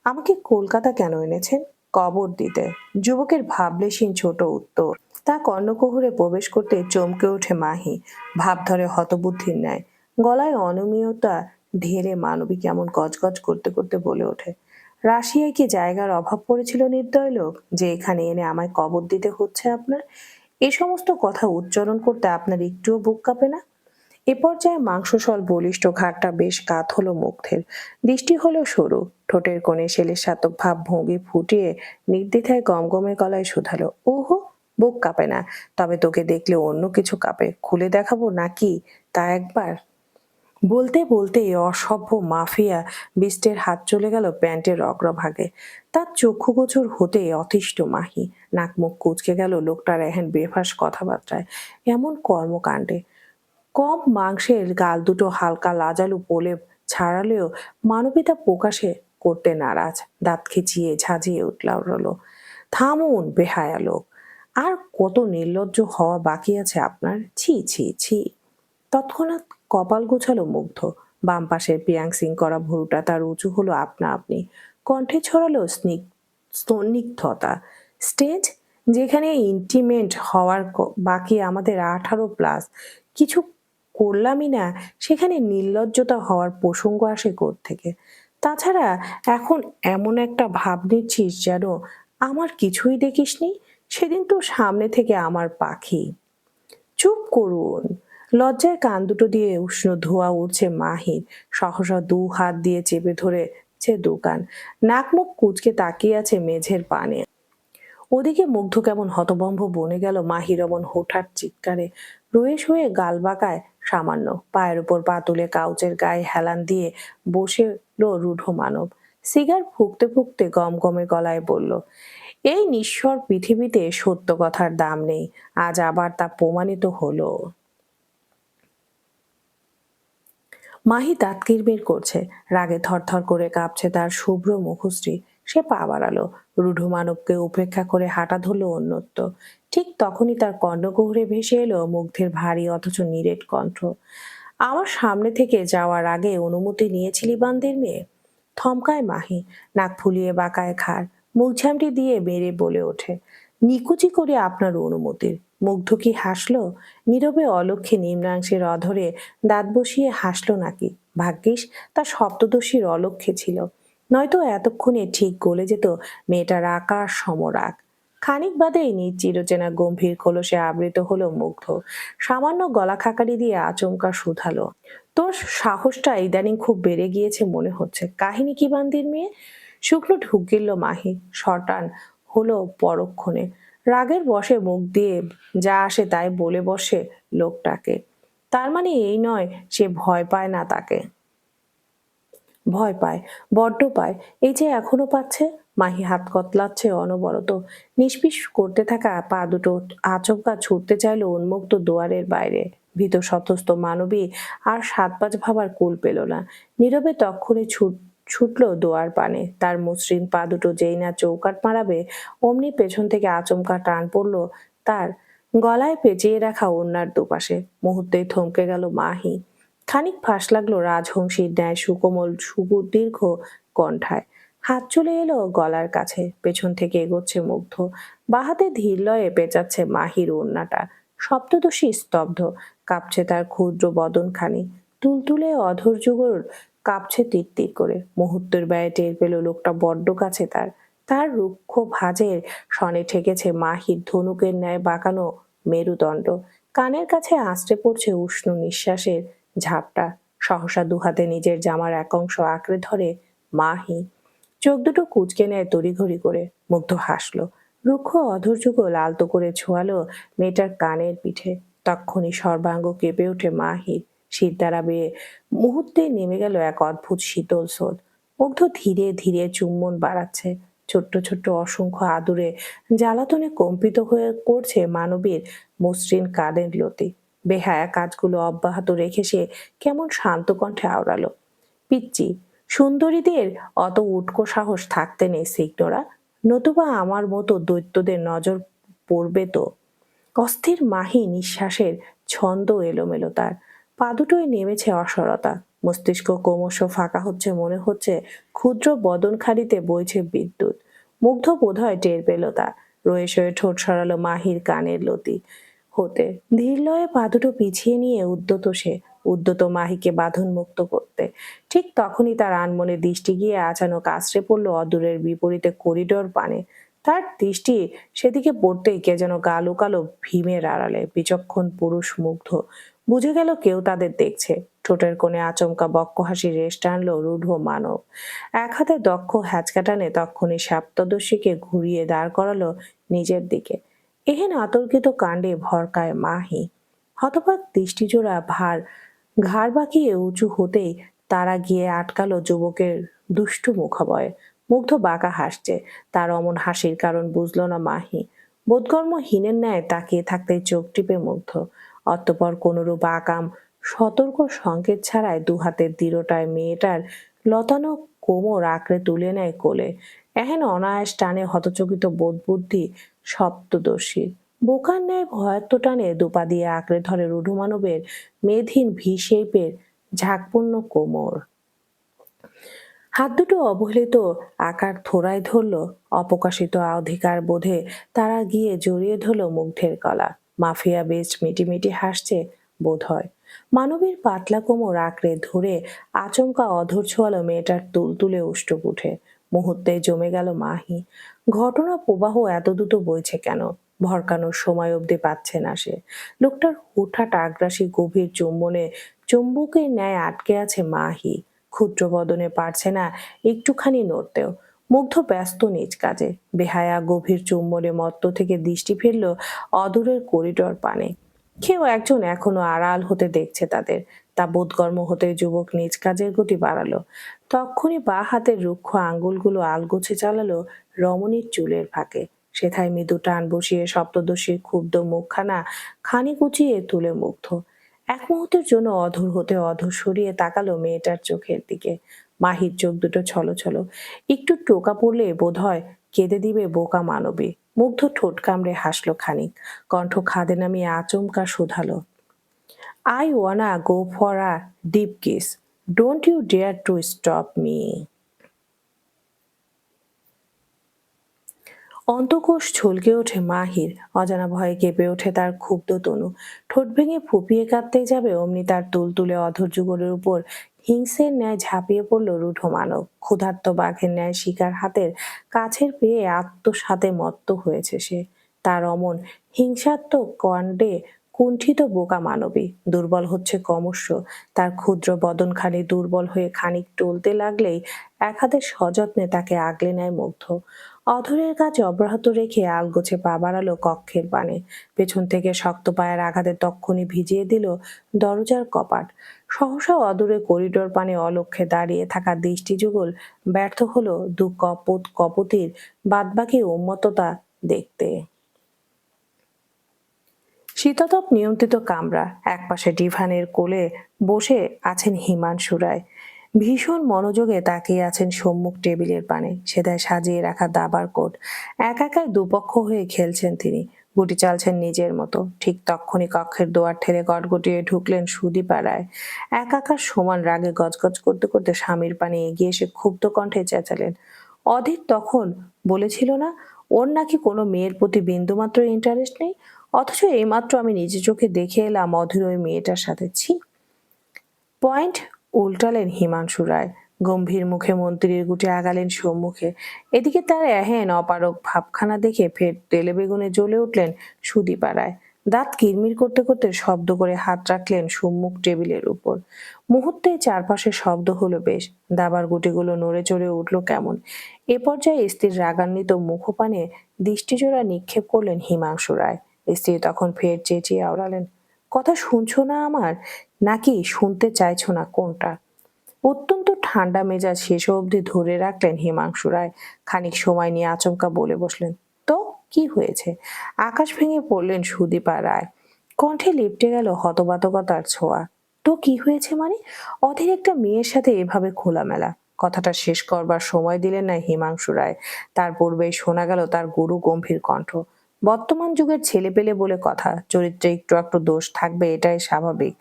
আমাকে কলকাতা কেন এনেছেন? কবর দিতে। যুবকের ভাবলেশীন ছোট উত্তর। তা কর্ণকুহরে প্রবেশ করতে চমকে ওঠে মাহি, ভাব ধরে হতবুদ্ধির ন্যায়। গলায় অনমনীয়তা ঢেরে মানবী কেমন গজগজ করতে করতে বলে ওঠে, রাশিয়ায় কি জায়গার অভাব পড়েছিল নির্দয় লোক, যে এখানে এনে আমায় কবর দিতে হচ্ছে আপনার? এ সমস্ত কথা উচ্চারণ করতে আপনার একটুও বুক কাঁপে না? এ পর্যায়ে মাংসসল বলিষ্ঠ ঘাটটা বেশ কাত হলো মুগ্ধের। দৃষ্টি হলো সরু, ঠোঁটের কোণে শেলের সাতক ভাব ভঙ্গি ফুটিয়ে নির্দ্বিধায় গমগমে গলায় শুধালো, ওহো, বুক কাঁপে না? তবে তোকে দেখলে অন্য কিছু কাঁপে, খুলে দেখাবো নাকি তা একবার? বলতে বলতে অসভ্য মাফিয়া বিস্টের হাত চলে গেল প্যান্টের অগ্রভাগে। তার চক্ষুগোচর হতে অতিষ্ঠ মাহি। নাক মুখ কুঁচকে গেল লোকটার এহেন বেফাস কথাবার্তায়, এমন কর্মকাণ্ডে। কম মাংসের গাল দুটো হালকা লাজালু পোলে ছাড়ালেও মানবীতা প্রকাশে করতে নারাজ। দাঁত খিচিয়ে ঝাঁঝিয়ে উঠল, থামুন বেহায়া লোক, আর কত নির্লজ্জ হওয়া বাকি আছে আপনার? ছি ছি ছি। তৎক্ষণাৎ কপাল গোছালো মুগ্ধ। বাম পাশের পিয়াংসিং করা ভুরুটা তার উঁচু হলো আপনা আপনি। কণ্ঠে ছড়ালো স্নিগ্ধতা। স্টেজ, যেখানে ইন্টিমেট হওয়ার বাকি আমাদের 18+, কিছু করলামই না, সেখানে নির্লজ্জতা হওয়ার প্রসঙ্গ আসে থেকে? তাছাড়া এখন এমন একটা ভাব নিচ্ছিস যেন আমার কিছুই দেখিসনি। সেদিন তো সামনে থেকে আমার পাখি। চুপ করুন। লজ্জায় কান দুটো দিয়ে উষ্ণ ধোঁয়া উঠছে মাহির। সহসা 2 হাত দিয়ে চেপে ধরেছে দোকান। নাক মুখ কুচকে তাকিয়ে আছে মেঝের পানে। ওদিকে মুগ্ধ কেমন হতভম্ব বনে গেল মাহির অমন হুটহাট চিৎকারে। রয়েস হয়ে গাল বাঁকায় সামান্য, পায়ের উপর পা তুলে কাউচের গায়ে হেলান দিয়ে বসেলো রূঢ় মানব। সিগার ফুঁকতে ফুঁকতে গমগমে গলায় বলল, এই নিঃস্বর পৃথিবীতে সত্য কথার দাম নেই, আজ আবার তা প্রমাণিত হলো। মাহি দাঁত কিরমির করছে, রাগে থরথর করে কাঁপছে তার শুভ্র মুখশ্রী। সে পা বাড়ালো, রূঢ় মানবকে উপেক্ষা করে হাঁটা ধরল অন্যত্র। ঠিক তখনই তার কর্ণকুহরে ভেসে এলো মুগ্ধের ভারী অথচ নিরেট কণ্ঠ। আমার সামনে থেকে যাওয়ার আগে অনুমতি নিয়েছিলি বান্দির মেয়ে? থমকায় মাহি, নাক ফুলিয়ে বাঁকায় খাড়, মুখ ঝামটি দিয়ে বেড়ে বলে ওঠে, নিকুচি করে আপনার অনুমতির। মুগ্ধ কি হাসলো? নীরবে অলক্ষ্যে নিম্নাংশের অধরে দাঁত বসিয়ে হাসলো নাকি? ভাগ্যিস তা সপ্তদশীর অলক্ষ্যে ছিল, নয়তো এতক্ষণে ঠিক গলে যেত মেয়েটার আকার সমরাগ। খানিক বাদেই নিজ চিরচেনা গম্ভীর খোলসে আবৃত হলো মুগ্ধ। সামান্য গলা খাকারি দিয়ে আচমকা শুধালো, তোর সাহসটা ইদানিং খুব বেড়ে গিয়েছে মনে হচ্ছে। কাহিনী কি বান্দির মেয়ে? শুকনো ঢুক গেল মাহি, শটান হলো পরক্ষণে। রাগের বশে মুখ দিয়ে যা আসে তাই বলে বসে লোকটাকে। তার মানে এই নয় সে ভয় পায় না তাকে। ভয় পায়, বড্ড পায়। এই যে এখনো পাচ্ছে। মাহি হাত কতলাচ্ছে অনবরত। নিষ্পিস করতে থাকা পা দুটো আচমকা ছুটতে চাইলো উন্মুক্ত দুয়ারের বাইরে। ভীত সতস্ত মানবী আর সাত পাঁচ ভাবার কুল পেল না। নীরবে তক্ষণে ছুটলো দোয়ার পানে। তার মসৃণ পা দুটো যেই না চৌকাট মারাবে, অমনি পেছন থেকে আচমকা টান পড়লো তার গলায় পেঁচিয়ে রাখা ওড়নার দুপাশে। মুহূর্তেই থমকে গেল মাহি। খানিক ফাঁস লাগলো রাজহংসীর ন্যায় সুকোমল সুদীর্ঘ কণ্ঠায়। হাত চলে এলো গলার কাছে, পেছন থেকে এগোচ্ছে মুগ্ধ। বাহাতে ধীর লয়ে পেঁচাচ্ছে মাহির ওড়নাটা। সপ্তদশী স্তব্ধ, কাঁপছে তার ক্ষুদ্র বদনখানি। তুলতুলে অধর যুগল কাঁপছে তীর করে। মুহূর্তের ব্যয়ে টের পেল লোকটা বড্ড কাছে তার। তার রুক্ষ ভাঁজের সনে ঠেকেছে মাহির ধনুকের ন্যায় বাঁকানো মেরুদণ্ড। কানের কাছে আঁচড়ে পড়ছে উষ্ণ নিঃশ্বাসের ঝাপটা। সহসা দুহাতে নিজের জামার এক অংশ আঁকড়ে ধরে মাহি। চোখ দুটো কুঁচকে নেয় তড়িঘড়ি করে। মুগ্ধ হাসলো। রুক্ষ অধৈর্যগোল আলতো করে ছোঁয়ালো মেয়েটার কানের পিঠে। তক্ষুনি সর্বাঙ্গ কেঁপে ওঠে মাহির। শীত দ্বারা বেয়ে মুহূর্তে নেমে গেল এক অদ্ভুত শীতল স্রোত। মুগ্ধ ধীরে ধীরে চুম্বন বাড়াচ্ছে। ছোট্ট ছোট্ট অসংখ্য আদুরে জ্বালাতনে কম্পিত হয়ে পড়ছে মানবীর মসৃণ কানের লতি। বেহায়া কাজগুলো অব্যাহত রেখে সে কেমন শান্ত কণ্ঠে আওড়ালো, পিচ্চি, সুন্দরীদের অত উটকো সাহস থাকতে নেই সিগনোরা, নতুবা আমার মতো দৈত্যদের নজর পড়বে তো। অস্থির মাহি নিঃশ্বাসের ছন্দ এলোমেলো তার। পা দুটোয় নেমেছে অসরতা। মস্তিষ্ক ক্রমশ ফাঁকা হচ্ছে, মনে হচ্ছে ক্ষুদ্র বদনখানিতে বইছে বিদ্যুৎ। মুগ্ধ বোধহয় টের পেল তা। রয়ে সয়ে ঠোঁট সরালো মাহির কানের লতি হতে। ধীর লয়ে পা দুটো পিছিয়ে নিয়ে উদ্যত মাহিকে বাঁধন মুক্ত করতে। ঠিক তখনই তার আনমনে দৃষ্টি গিয়ে আচানক আশ্রে পড়ল অদূরের বিপরীতে করিডোর পানে। তার দৃষ্টি সেদিকে পড়তেই কে যেন কালো কালো ভীমের আড়ালে বিচক্ষণ পুরুষ মুগ্ধ। বুঝে গেল কেউ তাদের দেখছে। ঠোঁটের কোণে আচমকা বক্ষ হাসির রেশ টানলো রূঢ় মানব। এক হাতে দক্ষ হ্যাচকা টানে তক্ষুনি সপ্তদশীকে ঘুরিয়ে দাঁড় করালো নিজের দিকে। এহেন আতর্কিত কাণ্ডে ভরকায় মাহি। হতবাক দৃষ্টিজোড়া ঘাড় বাঁকিয়ে উঁচু হতেই তারা গিয়ে আটকালো যুবকের দুষ্টু মুখাবয়ে। মুগ্ধ বাঁকা হাসছে। তার অমন হাসির কারণ বুঝলো না মাহি। বোধকর্মহীনের ন্যায় তাকিয়ে থাকতে চোখ টিপে মুগ্ধ। অতঃপর কোনরূপ আকাম সতর্ক সংকেত ছাড়াই দুহাতের দৃঢ়তায় মেয়েটার লতানো কোমর আঁকড়ে তুলে নেয় কোলে। এহেন অনায়াস টানে হতচকিত বোধ বুদ্ধি সপ্তদর্শী। বোকার ন্যায় ভয়াত্ম টানে দুপা দিয়ে আঁকড়ে ধরে রূঢ় মানবের মেধহীন ভি শেপের ঝাঁকপূর্ণ কোমর। হাত দুটো অবহেলিত আকার থোড়ায় ধরল। অপ্রকাশিত অধিকার বোধে তারা গিয়ে জড়িয়ে ধরল মুগ্ধের গলা। মাফিয়া বেশ মিটিমিটি হাসছে বোধ হয়। মানবীর পাতলা কোমর আঁকড়ে ধরে আচমকা অধর ছোঁয়ালো মেয়েটার তুলতুলে উষ্ট্রক উঠে। মুহূর্তে জমে গেল মাহি। ঘটনা প্রবাহ এত দ্রুত বইছে কেন? ভরকানোর সময় অবধি পাচ্ছে না সে। লোকটার হুটহাট আগ্রাসী গভীর চুম্বনে চুম্বকের ন্যায় আটকে আছে মাহি। ক্ষুদ্র বদনে পারছে না একটুখানি নড়তেও। মুগ্ধ ব্যস্ত নিজ কাজে। বেহায়া গভীর চুম্বনে মত্ত থেকে দৃষ্টি ফেলল অদূরের করিডর পানে। কেউ একজন এখনো আড়াল হতে দেখছে তাদের। তা বোধগর্ম হতে যুবক নিজ কাজের গতি বাড়ালো। তক্ষুনি বা হাতের রুক্ষ আঙ্গুলগুলো আলগোছে চালালো রমণীর চুলের ফাঁকে। সেথায় মৃদু টান বসিয়ে সপ্তদশীর ক্ষুব্ধ মুখখানা খানি কুচিয়ে তুলে মুগ্ধ। এক মুহূর্তের জন্য অধর হতে অধর সরিয়ে তাকালো মেয়েটার চোখের দিকে। মাহির চোখ দুটো ছলছল। একটু টোকা পড়লে বোধহয় কেঁদে দিবে বোকা মানবী। মুগ্ধ ঠোঁট কামড়ে হাসলো খানিক, কণ্ঠ খাদে নামিয়ে আচমকা শোধালো, I wanna go for a deep kiss, don't you dare to stop me. অন্তঃকোষ ছলকে ওঠে মাহির। অজানা ভয়ে কেঁপে ওঠে তার ক্ষুব্ধ তনু। ঠোঁট ভেঙে ফুপিয়ে কাঁদতেই যাবে অমনি তার তুলতুলে অধর যুগলের উপর হিংসের ন্যায় ঝাঁপিয়ে পড়ল রূঢ় মানব। ক্ষুধার্ত বাঘের ন্যায় শিকার হাতের কাছের পেয়ে আত্মসাতে মত্ত হয়েছে সে। তার অমন হিংসাত্মক কাণ্ডে কুণ্ঠিত বোকা মানবী দুর্বল হচ্ছে ক্রমশ। তার ক্ষুদ্র বদনখানি দুর্বল হয়ে খানিক টলতে লাগলেই এক হাতে সযত্নে তাকে আগলে নেয় মুগ্ধ। অধরের কাজ অব্যাহত রেখে আলগোছে পা বাড়ালো কক্ষের পানে। পেছন থেকে শক্ত পায়ের আঘাতে তক্ষুনি ভিজিয়ে দিল দরজার কপাট। সহসা অদূরে করিডোর পানে অলক্ষ্যে দাঁড়িয়ে থাকা দৃষ্টি যুগল ব্যর্থ হলো দু কপতির বাদবাকি উন্মত্ততা দেখতে। শীততাপ নিয়ন্ত্রিত কামরা। একপাশে ডিভানের কোলে বসে আছেন হিমাংশু রায়। ভীষণ মনোযোগে তাকিয়ে আছেন সম্মুখ টেবিলের পানে। সেদায় সাজিয়ে রাখা দাবার কোট। একাই দুপক্ষ হয়ে খেলছেন তিনি। গুটি চালছেন নিজের মতো। ঠিক তক্ষুনি কক্ষের দুয়ার ঠেলে গটগটিয়ে ঢুকলেন সুদীপা রায়। একাকার সমান রাগে গজগজ করতে করতে স্বামীর পানে এগিয়ে এসে ক্ষুব্ধ কণ্ঠে চেঁচালেন, অধীর তখন বলেছিল না ওর নাকি কোনো মেয়ের প্রতি বিন্দুমাত্র ইন্টারেস্ট নেই, অথচ এইমাত্র আমি নিজে চোখে দেখে এলাম অধীর ওই মেয়েটার সাথে। ছি। পয়েন্ট উল্টালেন হিমাংশু রায়। গম্ভীর মুখে মন্ত্রীর গুটি আগালেন সম্মুখে। এদিকে তার এহেন অপারক ভাবখানা দেখে ফের তেলে বেগুনে জ্বলে উঠলেন সুদীপা রায়। দাঁত কিরমির করতে করতে শব্দ করে হাত রাখলেন সম্মুখ টেবিলের উপর। মুহূর্তেই চারপাশে শব্দ হলো বেশ। দাবার গুটিগুলো নড়ে চড়ে উঠল কেমন। এ পর্যায়ে স্ত্রীর রাগান্বিত মুখপানে দৃষ্টিজোড়া নিক্ষেপ করলেন হিমাংশু রায়। স্ত্রী তখন ফের চেঁচিয়ে আওড়ালেন, কথা শুনছো না আমার, নাকি শুনতে চাইছো না কোনটা? অত্যন্ত ঠান্ডা মেজাজ শেষ অবধি ধরে রাখলেন হিমাংশু রায়। খানিক সময় নিয়ে আচমকা বলে বসলেন, তো কি হয়েছে? আকাশ ভেঙে পড়লেন সুদীপা রায়। কণ্ঠে লিপটে গেল হতবাতকতার ছোঁয়া। তো কি হয়েছে মানে? অধীর একটা মেয়ের সাথে এভাবে খোলামেলা। কথাটা শেষ করবার সময় দিলেন না হিমাংশু রায়। তার পূর্বেই শোনা গেল তার গুরু গম্ভীর কণ্ঠ, বর্তমান যুগের ছেলেপেলে বলে কথা, চরিত্রে একটু একটু দোষ থাকবে এটাই স্বাভাবিক।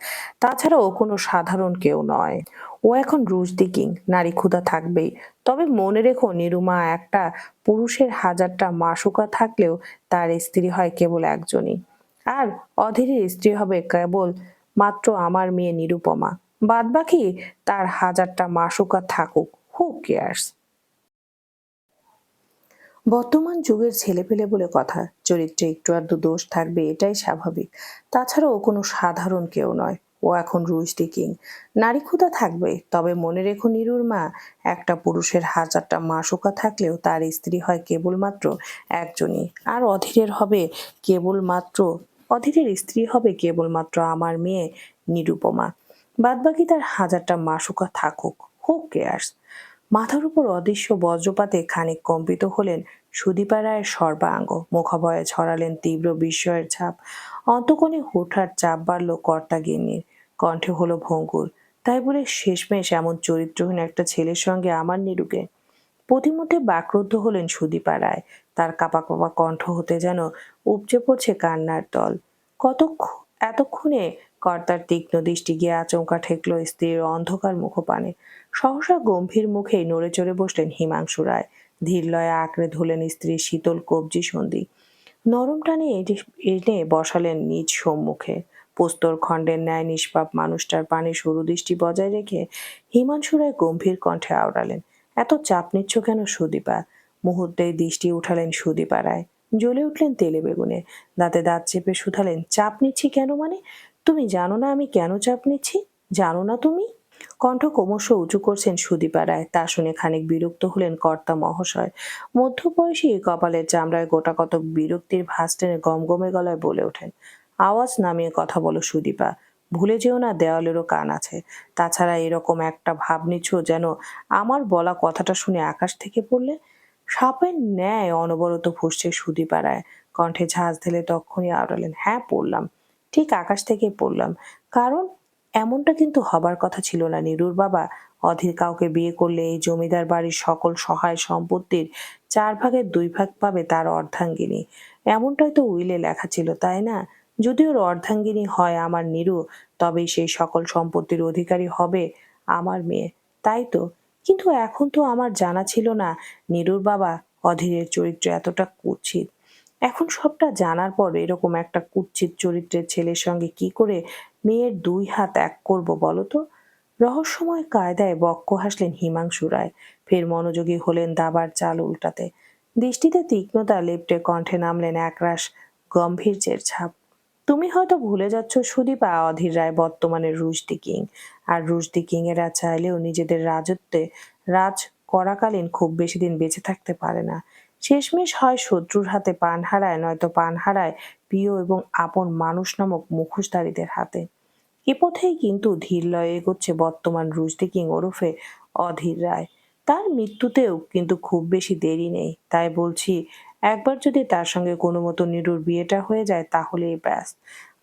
তাছাড়া ও কোনো সাধারণ কেউ নয়। ও এখন রুশদি কিং, নারী ক্ষুধা থাকবেই। তবে মনে রেখো নিরুমা, একটা পুরুষের হাজারটা মাসুকা থাকলেও তার স্ত্রী হয় কেবল একজনই। আর অধীরের স্ত্রী হবে কেবল মাত্র আমার মেয়ে নিরুপমা। বাদবাকি তার হাজারটা মাসুকা থাকুক, হু কেয়ার্স। বর্তমান যুগের ছেলেপেলে বলে কথা, চরিত্রে একটু আধটু দোষ থাকবে এটাই স্বাভাবিক। তাছাড়া ও কোনো সাধারণ কেউ নয়। ও এখন রুশদি কিং, নারী ক্ষুধা থাকবে। তবে মনে রেখো নিরুর মা, একটা পুরুষের হাজারটা মাসুকা থাকলেও তার স্ত্রী হয় কেবলমাত্র একজনই। আর অধীরের স্ত্রী হবে কেবলমাত্র আমার মেয়ে নিরুপমা। বাদবাকি তার হাজারটা মাসুকা থাকুক, হু কেয়ার্স। মাথার উপর অদৃশ্য বজ্রপাতে খানিক কম্পিত হলেন সুদীপা রায়ের সর্বাঙ্গ। মুখাবয়ে ছড়ালেন তীব্র বিস্ময়ের ছাপ। অন্তঃকোণে হুটহাট চাপ বাড়ল কর্তা গিন্নির। কণ্ঠে হলো ভঙ্গুর, তাই বলে শেষমেশ এমন চরিত্রহীন একটা ছেলের সঙ্গে আমার নিরুকে? প্রতিমধ্যে বাক্রুদ্ধ হলেন সুদীপা রায়। তার কাঁপা কাঁপা কণ্ঠ হতে যেন উপচে পড়ছে কান্নার দল। এতক্ষণে কর্তার তীক্ষ্ণ দৃষ্টি গিয়ে আচমকা ঠেকল স্ত্রীর অন্ধকার মুখপানে। সহসা গম্ভীর মুখেই নড়ে চড়ে বসলেন হিমাংশু রায়। ধীর লয়ে আঁকড়ে ধরলেন স্ত্রীর শীতল কবজি সন্ধি। নরম টানে এনে বসালেন নিজ সম্মুখে। প্রস্তর খণ্ডের ন্যায় নিষ্পাপ মানুষটার পানে সরু দৃষ্টি বজায় রেখে হিমাংশু রায় গম্ভীর কণ্ঠে আওড়ালেন, এত চাপ নিচ্ছ কেন সুদীপা? মুহূর্তেই দৃষ্টি উঠালেন সুদীপা রায়। জ্বলে উঠলেন তেলে বেগুনে। দাঁতে দাঁত চেপে শুধালেন, চাপ নিচ্ছি কেন মানে? তুমি জানো না আমি কেন চাপ নিচ্ছি? জানো না তুমি? কণ্ঠ ক্রমশ উঁচু করছেন সুদীপা রায়। তা শুনে খানিক বিরক্ত হলেন কর্তা মহাশয়। মধ্যবয়সী কপালের চামড়ায় গোটা কতক বিরক্তির ভাঁজ টেনে গমগমে গলায় বলে ওঠেন, আওয়াজ নামিয়ে কথা বলো সুদীপা। ভুলে যেও না দেওয়ালেরও কান আছে। তাছাড়া এরকম একটা ভাব নিচ্ছ যেন আমার বলা কথাটা শুনে আকাশ থেকে পড়লে। সাপের ন্যায় অনবরত ফুঁসছে সুদীপা রায়। কণ্ঠে ঝাঁজ দিলে তক্ষুনি আওড়ালেন, হ্যাঁ পড়লাম, ঠিক আকাশ থেকে পড়লাম। কারণ এমনটা কিন্তু হবার কথা ছিল না নীরুর বাবা। অধীর কাউকে বিয়ে করলে এই জমিদার বাড়ির সকল সহায় সম্পত্তির 4/2 পাবে তার অর্ধাঙ্গিনী। এমনটাই তো উইলে লেখা ছিল, তাই না? যদি ওর অর্ধাঙ্গিনী হয় আমার নীরু, তবেই সেই সকল সম্পত্তির অধিকারী হবে আমার মেয়ে, তাই তো? কিন্তু এখন তো আমার জানা ছিল না নীরুর বাবা অধীরের চরিত্র এতটা কুৎসিত। এখন সবটা জানার পর এরকম একটা কুৎসিত চরিত্রের ছেলের সঙ্গে কি করে মেয়ের 2 হাত এক করব বলো তো? রহস্যময় কায়দায় বক্ষ হাসলেন হিমাংশু রায়। ফের মনোযোগী হলেন দাবার চাল উল্টাতে। দৃষ্টিতে তীক্ষ্ণতা লেপ্টে কণ্ঠে নামলেন একরাশ গম্ভীর্যের ছাপ। তুমি হয়তো ভুলে যাচ্ছ সুদীপা, অধীর রায় বর্তমানে রুশদি কিং। আর রুশদি কিং এরা চাইলেও নিজেদের রাজত্বে রাজ করাকালীন খুব বেশি দিন বেঁচে থাকতে পারে না। শেষমেশ হয় শত্রুর হাতে পান হারায়, নয়তো পান হারায় প্রিয় এবং আপন মানুষ নামক মুখোশধারীদের হাতে। এ পথেই কিন্তু ধীর লয়ে এগোচ্ছে বর্তমান রুশদি কিং ওরফে অধীর রায়। তার মৃত্যুতেও কিন্তু খুব বেশি দেরি নেই। তাই বলছি, একবার যদি তার সঙ্গে কোনো মতো নীরুর বিয়েটা হয়ে যায় তাহলেই ব্যাস,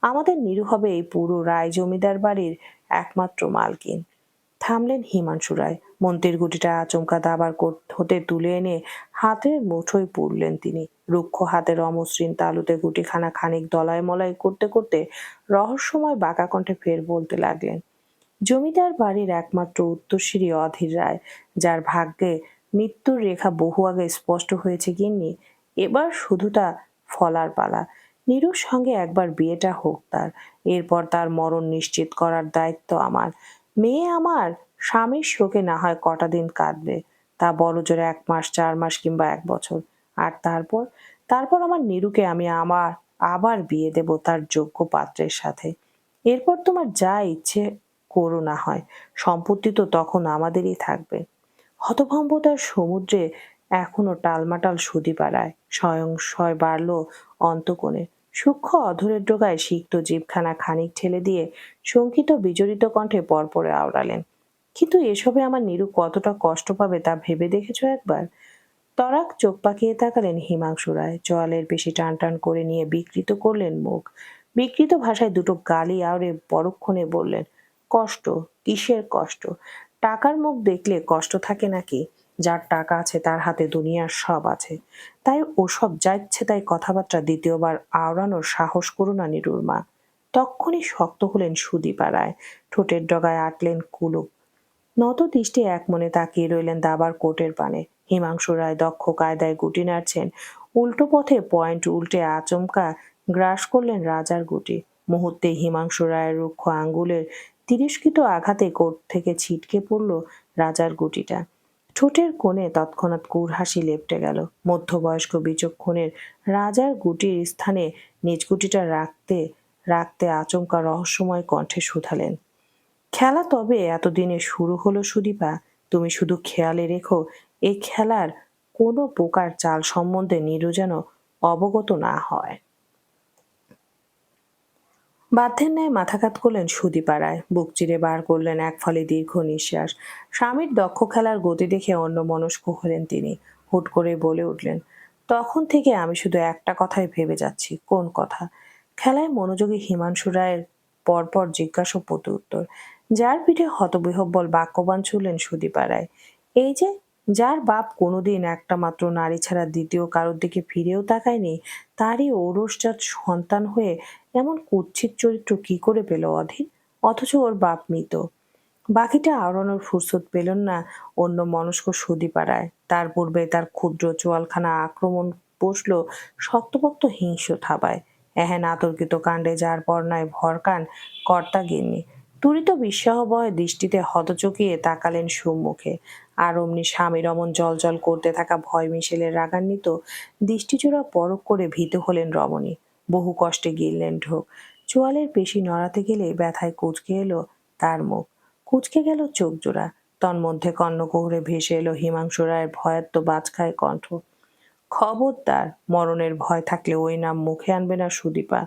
আমাদের নীরু হবে এই পুরো রায় জমিদার বাড়ির একমাত্র মালকিন। থামলেন হিমাংশু রায়। মন্ত্রীর গুটিটা আচমকা দাবার হতে তুলে এনে হাতের মুঠোয় পুরলেন তিনি। রুক্ষ হাতের অমসৃণ তালুতে গুটিখানা খানিক দলাই মলাই করতে করতে রহস্যময় বাঁকা কণ্ঠে ফের বলতে লাগলেন, জমিদার বাড়ির একমাত্র উত্তরসূরি অধীর রায়, যার ভাগ্যে মৃত্যুর রেখা বহু আগে স্পষ্ট হয়েছে গিন্নি। এবার শুধু তা ফলার পালা। নীরুর সঙ্গে একবার বিয়েটা হোক তার, এরপর তার মরণ নিশ্চিত করার দায়িত্ব আমার। মেয়ে আমার স্বামীর শোকে না হয় কটা দিন কাঁদবে, তা বড় জোরে 1 মাস, 4 মাস কিংবা 1 বছর। আর তারপর তারপর আমার নীরুকে আমি আবার বিয়ে দেব তার যোগ্য পাত্রের সাথে। এরপর তোমার যা ইচ্ছে করো না হয়, সম্পত্তি তো তখন আমাদেরই থাকবে। হতভম্বতার সমুদ্রে এখনো টালমাটাল সুদীপা রায়। সংশয় বাড়ল অন্তকোণে। সূক্ষ্ম অধরের ডোগায় সিক্ত জিভখানা খানিক ঠেলে দিয়ে শঙ্কিত বিজড়িত কণ্ঠে পরপরে আওড়ালেন, কিন্তু এসবে আমার নীরু কতটা কষ্ট পাবে তা ভেবে দেখেছ একবার? তরাক চোখ পাকিয়ে তাকালেন হিমাংশু রায়। চোয়ালের পেশি টান টান করে নিয়ে বিকৃত করলেন মুখ। বিকৃত ভাষায় দুটো গালি আওড়ে পরক্ষণে বললেন, কষ্ট? কিসের কষ্ট? টাকার মুখ দেখলে কষ্ট থাকে নাকি? যার টাকা আছে তার হাতে দুনিয়ার সব আছে। তাই ওসব যা ইচ্ছে তাই কথাবার্তা দ্বিতীয়বার আওড়ানোর সাহস করো না নীরুর মা। তক্ষুনি শক্ত হলেন সুদীপা রায়। ঠোঁটের ডগায় আটলেন কুলুপ। নত দৃষ্টি একমনে তাকিয়ে রইলেন দাবার কোটের পানে। হিমাংশু রায় দক্ষ কায়দায় গুটি নাড়ছেন। উল্টো পথে পয়েন্ট উল্টে আচমকা গ্রাস করলেন রাজার গুটি। মুহূর্তে হিমাংশু রায়ের রুক্ষ আঙ্গুলের তিরস্কৃত আঘাতে কোট থেকে ছিটকে পড়ল রাজার গুটিটা। ঠোঁটের কোণে তৎক্ষণাৎ কুর হাসি লেপটে গেল। মধ্যবয়স্ক বিচক্ষণের রাজার গুটির স্থানে নিজ গুটিটা রাখতে রাখতে আচমকা রহস্যময় কণ্ঠে শুধালেন, খেলা তবে এতদিনে শুরু হলো সুদীপা? তুমি শুধু খেয়ালে রেখো, এই খেলার কোনো প্রকার চাল সম্বন্ধে নীরু যেন অবগত না হয়। বাধ্যের ন্যায় মাথা কাত করলেন সুদীপা রায়। বুক চিরে বার করলেন এক ফলে দীর্ঘ নিঃশ্বাস। স্বামীর দক্ষ খেলার গতি দেখে অন্যমনস্ক হলেন তিনি। হুট করে বলে উঠলেন, তখন থেকে আমি শুধু একটা কথাই ভেবে যাচ্ছি। কোন কথা? খেলায় মনোযোগী হিমাংশু রায়ের পরপর জিজ্ঞাসা প্রতি উত্তর। যার পিঠে হতবিহ্বল বাক্যবান ছুড়লেন সুদীপা রায়। এই যে, যার বাপ কোনোদিন একটা মাত্র নারী ছাড়া দ্বিতীয় কারোর দিকে ফিরেও তাকায়নি, তারই ঔরসজাত সন্তান হয়ে এমন কুৎসিত চরিত্র কি করে পেল অধীর? অথচ ওর বাপ মৃত। বাকিটা আওড়ানোর ফুরসত পেলেন না অন্য মনস্ক সুদীপা রায়। তার পূর্বে তার ক্ষুদ্র চোয়ালখানা আক্রমণ বসল শক্তপোক্ত হিংস্র থাবায়। এহেন আতর্কিত কাণ্ডে যার পর্নায় ভরকান কর্তা গিন্নি তুরিত বিস্ময়ভয় দৃষ্টিতে হতচকিয়ে তাকালেন সম্মুখে। আর অমনি স্বামীর অমন জল করতে থাকা ভয় মিশেলের রাগান্বিত দৃষ্টিজোড়া পরখ করে ভীত হলেন রমণী। বহু কষ্টে গিললেন ঢোক। চোয়ালের পেশি নড়াতে গেলে ব্যথায় কুঁচকে এলো তার মুখ। কুঁচকে গেল চোখ জোড়া। তন্মধ্যে কর্ণকুহরে ভেসে এলো হিমাংশু রায়ের ভয়াত্ম বাজখায় কণ্ঠ। খবরদার, মরণের ভয় থাকলে ওই নাম মুখে আনবে না সুদীপা,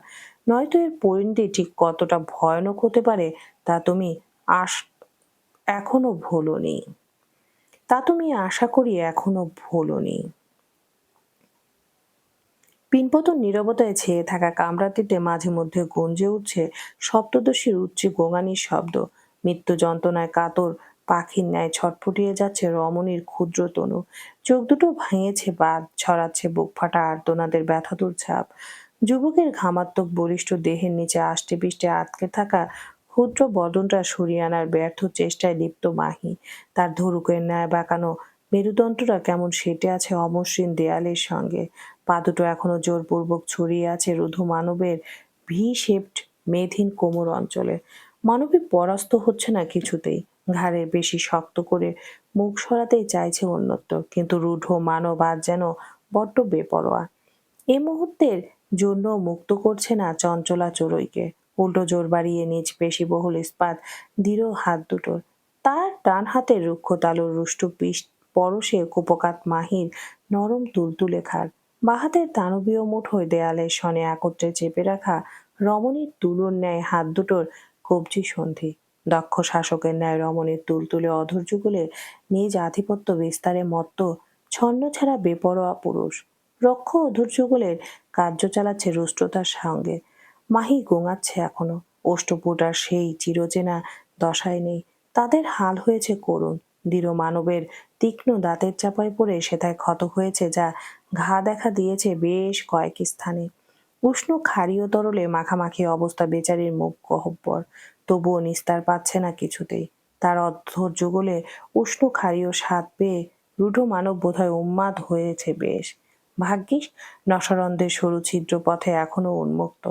নয়তো এর পরিণতি ঠিক কতটা ভয়ানক হতে পারে তা তুমি আশ এখনো ভোলনি তা তুমি আশা করি এখনো ভোলনি। পিনপতন নীরবতায় ছেয়ে থাকা কামরাটিতে মাঝে মধ্যে গঞ্জে উঠছে সপ্তদশীর উচ্চ গোঙানির শব্দ। মৃত্যু যন্ত্রণায় কাতর পাখির ন্যায় ছটফটিয়ে যাচ্ছে রমণীর ক্ষুদ্র তনু। চোখ দুটো ভাঙিয়েছে বাদ, ছড়াচ্ছে বুক ফাটা আর্তনাদের ব্যথাতুর ছাপ। যুবকের ঘামাত্মক বলিষ্ঠ দেহের নিচে আষ্টে পৃষ্ঠে আটকে থাকা ক্ষুদ্র বদনটা সরিয়ে আনার ব্যর্থ চেষ্টায় লিপ্ত মাহি। তার ধনুকের ন্যায় বাঁকানো মেরুদণ্ডটা কেমন সেটে আছে অমসৃণ দেয়ালের সঙ্গে। পা দুটো এখনো জোরপূর্বক ছড়িয়ে আছে রুধু মানবের ভি শেপড মেধহীন কোমর অঞ্চলে। মানবী পরাস্ত হচ্ছে না কিছুতেই। ঘাড়ের বেশি শক্ত করে মুখ সরাতেই চাইছে অন্যত্র, কিন্তু রূঢ় মানব আজ যেন বড্ড বেপরোয়া। এ মুহূর্তের জন্য মুক্ত করছে না চঞ্চলা চড়ুইকে। উল্টো জোর বাড়িয়ে নিজ পেশিবহুল ইস্পাত দৃঢ় হাত দুটোর। তার ডান হাতের রুক্ষ তালুর রুষ্ট পরশে কুপকাত মাহির নরম তুলতুলে খাড়। বাঁ হাতের দানবীয় মুঠোয় দেয়ালের সনে একত্রে চেপে রাখা রমণীর তুলোর ন্যায় হাত দুটোর কবজি সন্ধি। দক্ষ শাসকের ন্যায় রমণীর তুলতুলে অধর যুগলে নিজ আধিপত্য বিস্তারে মত্ত ছন্ন ছাড়া বেপরোয়া পুরুষ। রক্ষ অধর যুগলের কার্য চালাচ্ছে রুষ্টতার সঙ্গে। মাহি গোঙাচ্ছে এখনো। অষ্টপুটার সেই চিরচেনা দশায় নেই। তাদের হাল হয়েছে করুণ। দৃঢ় মানবের তীক্ষ্ণ দাঁতের চাপায় পড়ে সেথায় ক্ষত হয়েছে, যা ঘা দেখা দিয়েছে বেশ কয়েক স্থানে। উষ্ণ ক্ষারীয় তরলে মাখামাখি অবস্থা বেচারির মুখ গহ্বর, তবুও নিস্তার পাচ্ছে না কিছুতেই। তার অধর যুগলে উষ্ণ ক্ষারীয় স্বাদ পেয়ে রূঢ় মানব বোধহয় উন্মাদ হয়েছে বেশ। ভাগ্যিস নশরন্ধ্রের সরু ছিদ্র পথে এখনো উন্মুক্ত,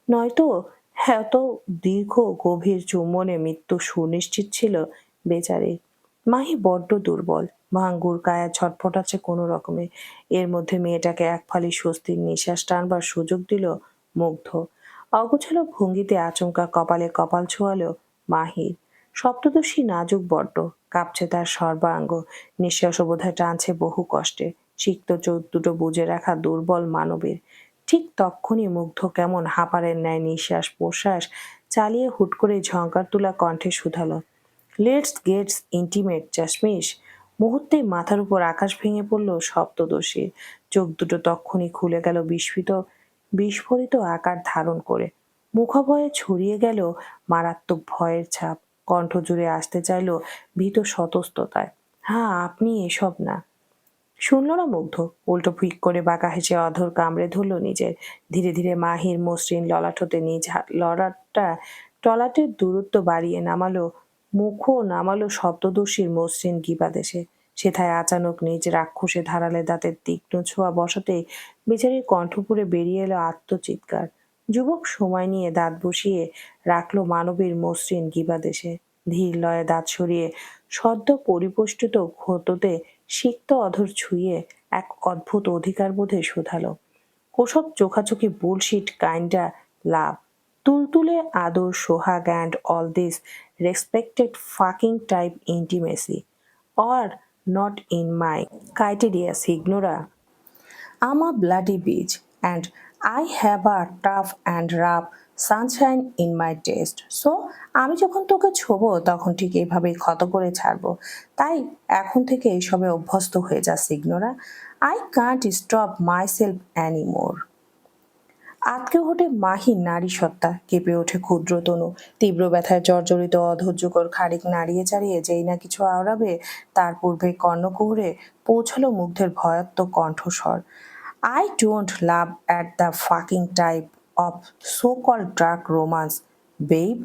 নয়তো এত দীর্ঘ গভীর চুম্বনে মৃত্যু সুনিশ্চিত ছিল বেচারি। মাহি বড্ড দুর্বল, ভাঙ্গুর কায়া ছটফটাচ্ছে কোনো রকমে। এর মধ্যে মেয়েটাকে এক ফালি স্বস্তির নিঃশ্বাস টানবার সুযোগ দিল মুগ্ধ। অগোছালো ভঙ্গিতে আচমকা কপালে কপাল ছোঁয়ালো মাহির। সপ্তদশী নাজুক বড্ড, কাঁপছে তার সর্বাঙ্গ। নিঃশ্বাসও বোধহয় টানছে বহু কষ্টে। সিক্ত চোখ দুটো বুজে রাখা দুর্বল মানবের। ঠিক তক্ষুনি মুগ্ধ কেমন হাঁপারের ন্যায় নিঃশ্বাস প্রশ্বাস চালিয়ে হুট করে ঝঙ্কার তুলা কণ্ঠে শুধালো, লেটস গেটস ইন্টিমেট চাশমিশ। মুহূর্তেই মাথার উপর আকাশ ভেঙে পড়ল সপ্তদশীর। চোখ দুটো তক্ষুনি খুলে গেল বিস্ফোরিত আকার ধারণ করে। মুখাবয়ে ছড়িয়ে গেল মারাত্মক ভয়ের ছাপ। কণ্ঠ জুড়ে আসতে চাইল ভীত স্বতস্ততায়, হ্যাঁ আপনি এসব না। শুনল না মুগ্ধ, উল্টো ফিক করে বাঁকা হেসে অধর কামড়ে ধরল নিজের। ধীরে ধীরে মাহির মসৃণ ললাট হতে নিজ টলাটের দূরত্ব বাড়িয়ে নামালো সপ্তদশীর মসৃণ গিবাদেশে। সেথায় আচানক নিজ রাক্ষসে ধারালে দাঁতের তীক্ষ্ণ ছোঁয়া বসাতেই বেচারির কণ্ঠপুরে বেরিয়ে এলো আত্মচিৎকার। যুবক সময় নিয়ে দাঁত বসিয়ে রাখলো মানবীর মসৃণ গিবাদেশে। ধীর লয়ে দাঁত সরিয়ে সদ্য পরিপুষ্টিত ক্ষততে সিক্ত অধর ছুঁয়ে এক অদ্ভুত অধিকার বোধে শোধালো, ওসব চোখাচোখি বুলশিট কাইন্ডা লাভ, তুলতুলে আদর সোহাগ and all this respected fucking type intimacy or not in my criteria, Signora. I'm a bloody bitch and I have a tough and rough sunshine in my taste. So আমি যখন তোকে ছোবো তখন ঠিক এইভাবেই ক্ষত করে ছাড়বো। তাই এখন থেকে এইসবে অভ্যস্ত হয়ে যা সিগনোরা। I can't stop myself anymore. আঁতকে ওঠে মাহির নারী সত্তা, কেঁপে ওঠে ক্ষুদ্র তনু। তীব্র ব্যথায় জর্জরিত অধৈর্যকর খাড়িক নাড়িয়ে চাড়িয়ে যেই না কিছু আওড়াবে, তার পূর্বে কর্ণকুহরে পৌঁছালো মুগ্ধের ভয়াত্ম কণ্ঠস্বর। I don't laugh at the fucking type of so-called dark romance, babe.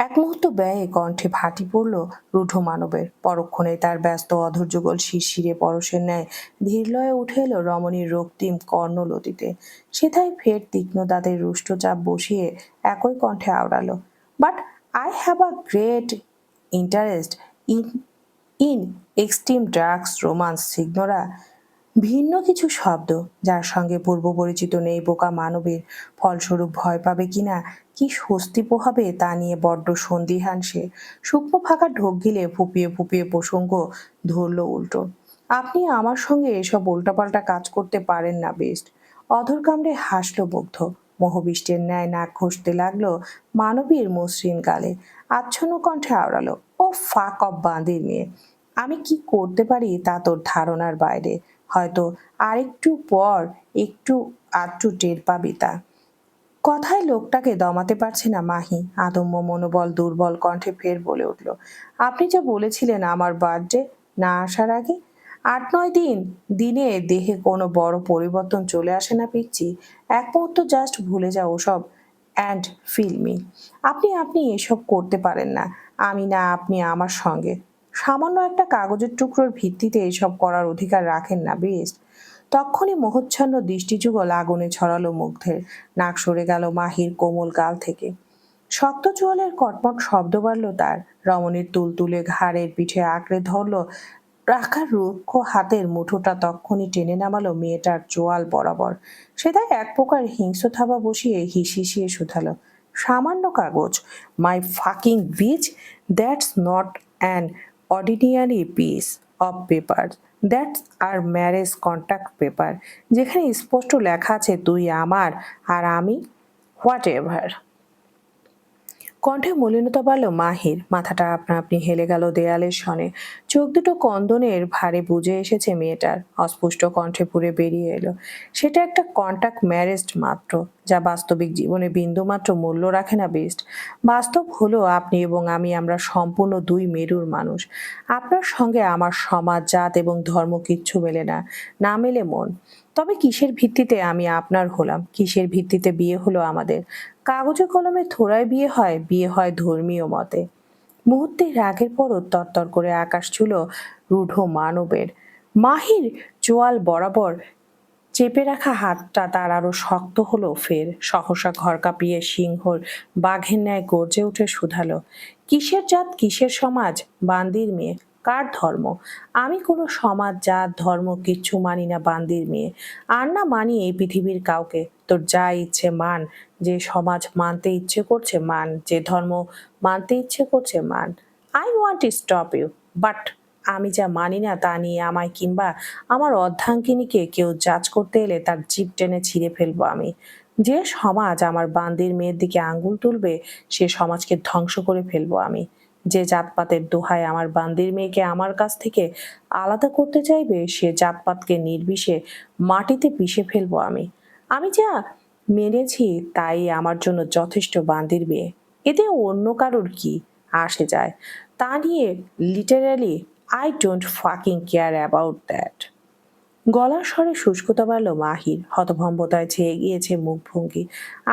এক মুহূর্ত ব্যয়ে কণ্ঠে ভাটি পড়ল রূঢ় মানবের। পরক্ষণে তার ব্যস্ত অধৈর্যগোল শিরশিরে পরশের ন্যায় ধীরলয়ে উঠে এলো রমণীর রক্তিম কর্ণলতিতে। সেথায় ফের তীক্ষ্ণ দাঁতের রুষ্ট চাপ বসিয়ে একই কণ্ঠে আওড়ালো, but I have a great interest in extreme drugs romance, signora. ভিন্ন কিছু শব্দ, যার সঙ্গে পূর্ব পরিচিত নেই বোকা মানবের। ফলস্বরূপ ভয় পাবে কিনা, কি স্বস্তি পোহাবে তা নিয়ে বড্ড সন্দিহান সে। শুকনো ফাঁকা ঢোক গিলে ফুপিয়ে ফুপিয়ে প্রসঙ্গ ধরল উল্টো। আপনি আমার সঙ্গে এসব উল্টাপাল্টা কাজ করতে পারেন না বেস্ট। অধর কামড়ে হাসল মুগ্ধ। মোহবিষ্টের ন্যায় নাক ঘষতে লাগলো মানবীর মসৃণ গালে। আচ্ছন্ন কণ্ঠে আওড়ালো, ও ফাক অফ বাঁধির মেয়ে। আমি কি করতে পারি তা তোর ধারণার বাইরে। হয়তো আরেকটু পর একটু আধটু টের পাবি তা। কথায় লোকটাকে দমাতে পারছে না মাহি। আদম্য মনোবল দুর্বল কণ্ঠে ফের বলে উঠল, আপনি যা বলেছিলেন আমার বার্থডে না আসার আগে, 8-9 দিনে দেহে কোনো বড় পরিবর্তন চলে আসে না পিচ্ছি। এক মুহূর্ত জাস্ট ভুলে যাও ওসব অ্যান্ড ফিল মি। আপনি আপনি এসব করতে পারেন না। আমি না আপনি আমার সঙ্গে। সামান্য একটা কাগজের টুকরোর ভিত্তিতে এসব করার অধিকার রাখেন না বেস্ট। তক্ষুনি মোহচ্ছন্ন দৃষ্টিযুগল আগুনে ছড়ালো মুগ্ধের। নাক সরে গেল মাহির কোমল গাল থেকে। শক্ত চোয়ালের কটমট শব্দ বাড়ল তার। রমণীর তুলতুলে ঘাড়ের পিঠে আঁকড়ে ধরল রাখা রুক্ষ হাতের মুঠোটা তক্ষুনি টেনে নামালো মেয়েটার চোয়াল বরাবর। সে তাই এক প্রকার হিংস্র থাবা বসিয়ে হিসিয়ে শুধালো, সামান্য কাগজ? My fucking bitch, that's not an ordinary piece of paper, that's our marriage contract paper, যেখানে স্পষ্ট লেখা আছে তুই আমার আর আমি হোয়াট এভার। কণ্ঠে মলিনতা বাড়ল মাহির। মাথাটা আপনা আপনি হেলে গেল দেয়ালের সনে। চোখ দুটো কন্দনের ভারে বুঝে এসেছে মেয়েটার। অস্পষ্ট কণ্ঠে পুড়ে বেরিয়ে এলো, সেটা একটা কন্ট্যাক্ট ম্যারেজ মাত্র, যা বাস্তবিক জীবনে বিন্দুমাত্র মূল্য রাখে না বেস্ট। বাস্তব হলো আপনি এবং আমি, আমরা সম্পূর্ণ দুই মেরুর মানুষ। আপনার সঙ্গে আমার সমাজ, জাত এবং ধর্ম কিচ্ছু মেলে না, না মেলে মন। তবে কিসের ভিত্তিতে আমি আপনার হলাম, কিসের ভিত্তিতে বিয়ে হলো আমাদের? কাগজে কলমে থোড়ায় বিয়ে হয়, বিয়ে হয় ধর্মীয় মতে। মুহূর্তে রাগের পরও তরতর করে আকাশ ছুলো রূঢ় মানবের। মাহির চোয়াল বরাবর চেপে রাখা হাতটা তার আরো শক্ত হলো ফের। সহসা ঘর কাঁপিয়ে সিংহর বাঘের ন্যায় গর্জে উঠে শুধালো, কিসের জাত, কিসের সমাজ, বান্দির মেয়ে, কার ধর্ম? আমি কোনো সমাজ, জাত, ধর্ম কিচ্ছু মানি না বান্দির মেয়ে। আর না মানি এই পৃথিবীর কাউকে। তোর যা ইচ্ছে মান, যে সমাজ মানতে ইচ্ছে করছে মান, যে ধর্ম মানতে ইচ্ছে করছে মান। I want to stop you, but আমি যা মানি না তা নিয়ে আমায় কিংবা আমার অর্ধাঙ্গিনীকে কেউ জাজ করতে এলে তার জিভ টেনে ছিঁড়ে ফেলবো আমি। যে সমাজ আমার বান্দির মেয়ের দিকে আঙ্গুল তুলবে সে সমাজকে ধ্বংস করে ফেলবো আমি। যে জাতপাতের দোহায় আমার বান্দির মেয়েকে আমার কাছ থেকে আলাদা করতে চাইবে সে জাতপাতকে নির্বিষে মাটিতে পিষে ফেলবো আমি। আমি যা মেনেছি তাই আমার জন্য যথেষ্ট বান্দির মেয়ে। এতে অন্য কারোর কি আসে যায় তা নিয়ে literally I don't fucking care about that. গলার স্বরে শুষ্কতা বাড়ল মাহির। হতভম্বতায় ছেয়ে গিয়েছে মুখভঙ্গি।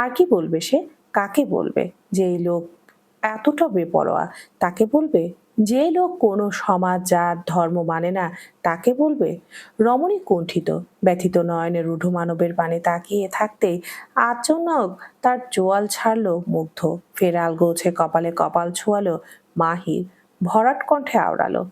আর কি বলবে সে? কাকে বলবে? যে লোক এতটা বেপরোয়া তাকে বলবে? যে লোক কোনো সমাজ, জাত, ধর্ম মানে না তাকে বলবে? রমণী কুণ্ঠিত ব্যথিত নয়নে রূঢ় মানবের পানে তাকিয়ে থাকতেই আচমক তার চোয়াল ছাড়ল মুগ্ধ। ফের আলগোছে কপালে কপাল ছোঁয়ালো মাহির। ভরাট কণ্ঠে আওড়ালো,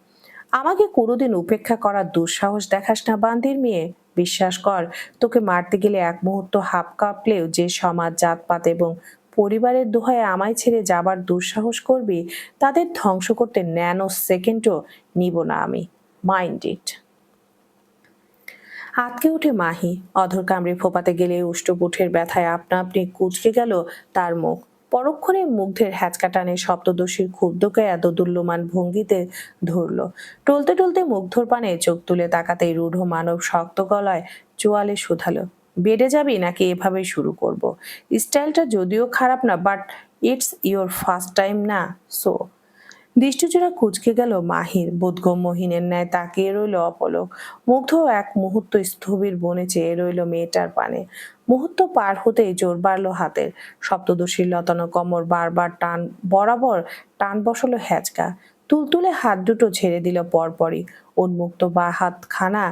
আমাকে কোনোদিন উপেক্ষা করার দুঃসাহস দেখাস না বান্দির মেয়ে। বিশ্বাস কর, তোকে মারতে গেলে এক মুহূর্ত হাপ কাঁপলেও যে সমাজ, জাতপাত এবং পরিবারের দোহায় আমায় ছেড়ে যাবার দুঃসাহস করবি তাদের ধ্বংস করতে ন্যানো সেকেন্ডও নিব না আমি। Mind it. আঁতকে উঠে মাহি। অধর কামড়ে ফোপাতে গেলে উষ্ঠপুঠের ব্যথায় আপনা আপনি কুঁচকে গেল তার মুখ। পরক্ষণে মুগ্ধের হ্যাচকা টানে সপ্তদশীর ক্ষুব্ধকে এত দুল্যমান ভঙ্গিতে ধরল। টলতে টলতে মুগ্ধর পানে চোখ তুলে তাকাতেই রূঢ় মানব শক্ত গলায় চোয়ালে শুধালো, বেডে যাবি নাকি এভাবেই শুরু করব? স্টাইলটা যদিও খারাপ না, but it's your first time না, সো। দৃষ্টিজোড়া কুঁচকে গেল মাহির। বোধগম্যহীনের ন্যায় তাকিয়ে রইল অপলক। মুগ্ধ এক মুহূর্ত স্থবির বনে চেয়ে রইল মেয়েটার পানে। মুহূর্ত পার হতেই জোর বাড়ল হাতের। সপ্তদশীর লতানো কোমর বারবার টান বরাবর টান বসালো হ্যাচকা। তুলতুলে হাত দুটো ছেড়ে দিল পরপরই। উন্মুক্ত বা হাত খানা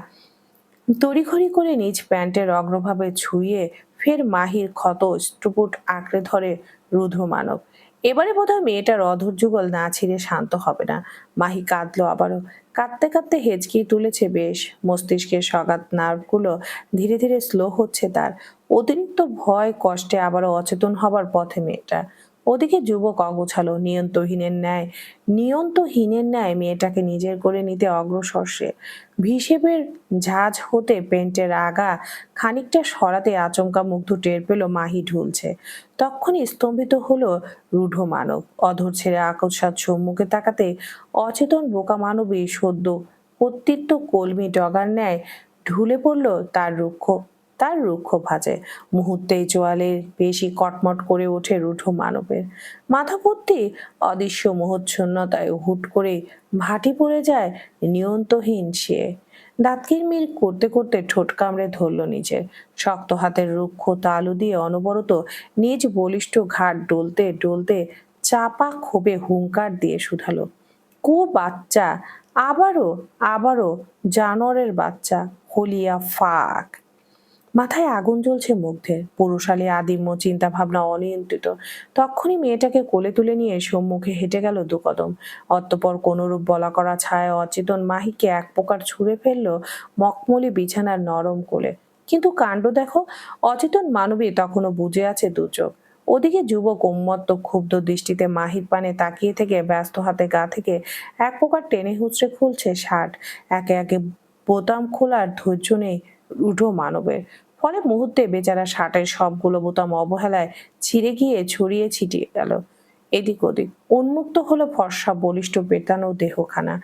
তড়িঘড়ি করে নিজ প্যান্টের অগ্রভাবে ছুঁয়ে ফের মাহির ক্ষত স্টুপুট আঁকড়ে ধরে রুদ্র মানব। এবারে বোধহয় মেয়েটার অধৈর্য যুগল না ছিঁড়ে শান্ত হবে না। মাহি কাঁদলো আবারও। কাঁদতে কাঁদতে হেঁচকি তুলেছে বেশ। মস্তিষ্কের সগাত নার্ভগুলো ধীরে ধীরে স্লো হচ্ছে তার। অতিরিক্ত ভয় কষ্টে আবারও অচেতন হবার পথে মেয়েটা। ওদিকে যুবক অগোছালো নিয়ন্তহীনের ন্যায় মেয়েটাকে নিজের করে নিতে অগ্রসর সে। হিসেবের ঝাঁজ হতে পেন্টের আগা খানিকটা সরাতে আচমকা মুগ্ধ টের পেল মাহি ঢুলছে। তখনই স্তম্ভিত হলো রূঢ় মানব। অধর ছেড়ে আকস্মাৎ সম্মুখে তাকাতে অচেতন বোকা মানবী সদ্য কর্তৃত্ব কলমি ডগার ন্যায় ঢুলে পড়ল তার রুক্ষ ভাঁজে। মুহূর্তেই চোয়ালের বেশি কটমট করে ওঠে রূঢ় মানবের। মাথা ভর্তি অদৃশ্য মোহচ্ছন্নতায় হুট করে ভাটি পড়ে যায় নিয়ন্তহীন সে। দাঁত কিরমির করতে করতে ঠোঁট কামড়ে ধরল নিজের। শক্ত হাতের রুক্ষ তালু দিয়ে অনবরত নিজ বলিষ্ঠ ঘাট ডলতে ডলতে চাপা ক্ষোভে হুংকার দিয়ে শুধালো, কো বাচ্চা, আবারও আবারও জানোয়ারের বাচ্চা, হলিয়া ফাক। মাথায় আগুন জ্বলছে মুগ্ধের। পুরুষালী আদিম্য চিন্তা ভাবনা অনিয়ন্ত্রিত। তখনই মেয়েটাকে কোলে তুলে নিয়ে সম্মুখে হেঁটে গেল দুকদম। অতঃপর কোনরূপ বলা করা ছায় অচেতন মাহিকে এক প্রকার ছুঁড়ে ফেললো মখমলি বিছানার নরম কোলে। কিন্তু কাণ্ড দেখো, অচেতন মানবী তখনও বুঝে আছে দু চোখ। ওদিকে যুবক উন্মত্ত ক্ষুব্ধ দৃষ্টিতে মাহির পানে তাকিয়ে থেকে ব্যস্ত হাতে গা থেকে এক প্রকার টেনে হুঁচড়ে খুলছে শার্ট। একে একে বোতাম খোলার ধৈর্য নেই রূঢ় মানবের। ফলে মুহূর্তে বেচারা শার্টের সবগুলো বোতাম অবহেলায় ছিঁড়ে গিয়ে ছড়িয়ে ছিটিয়ে গেল এদিক ওদিক। উন্মুক্ত হলো ফর্সা বলিষ্ঠ পেটানো দেহখানা।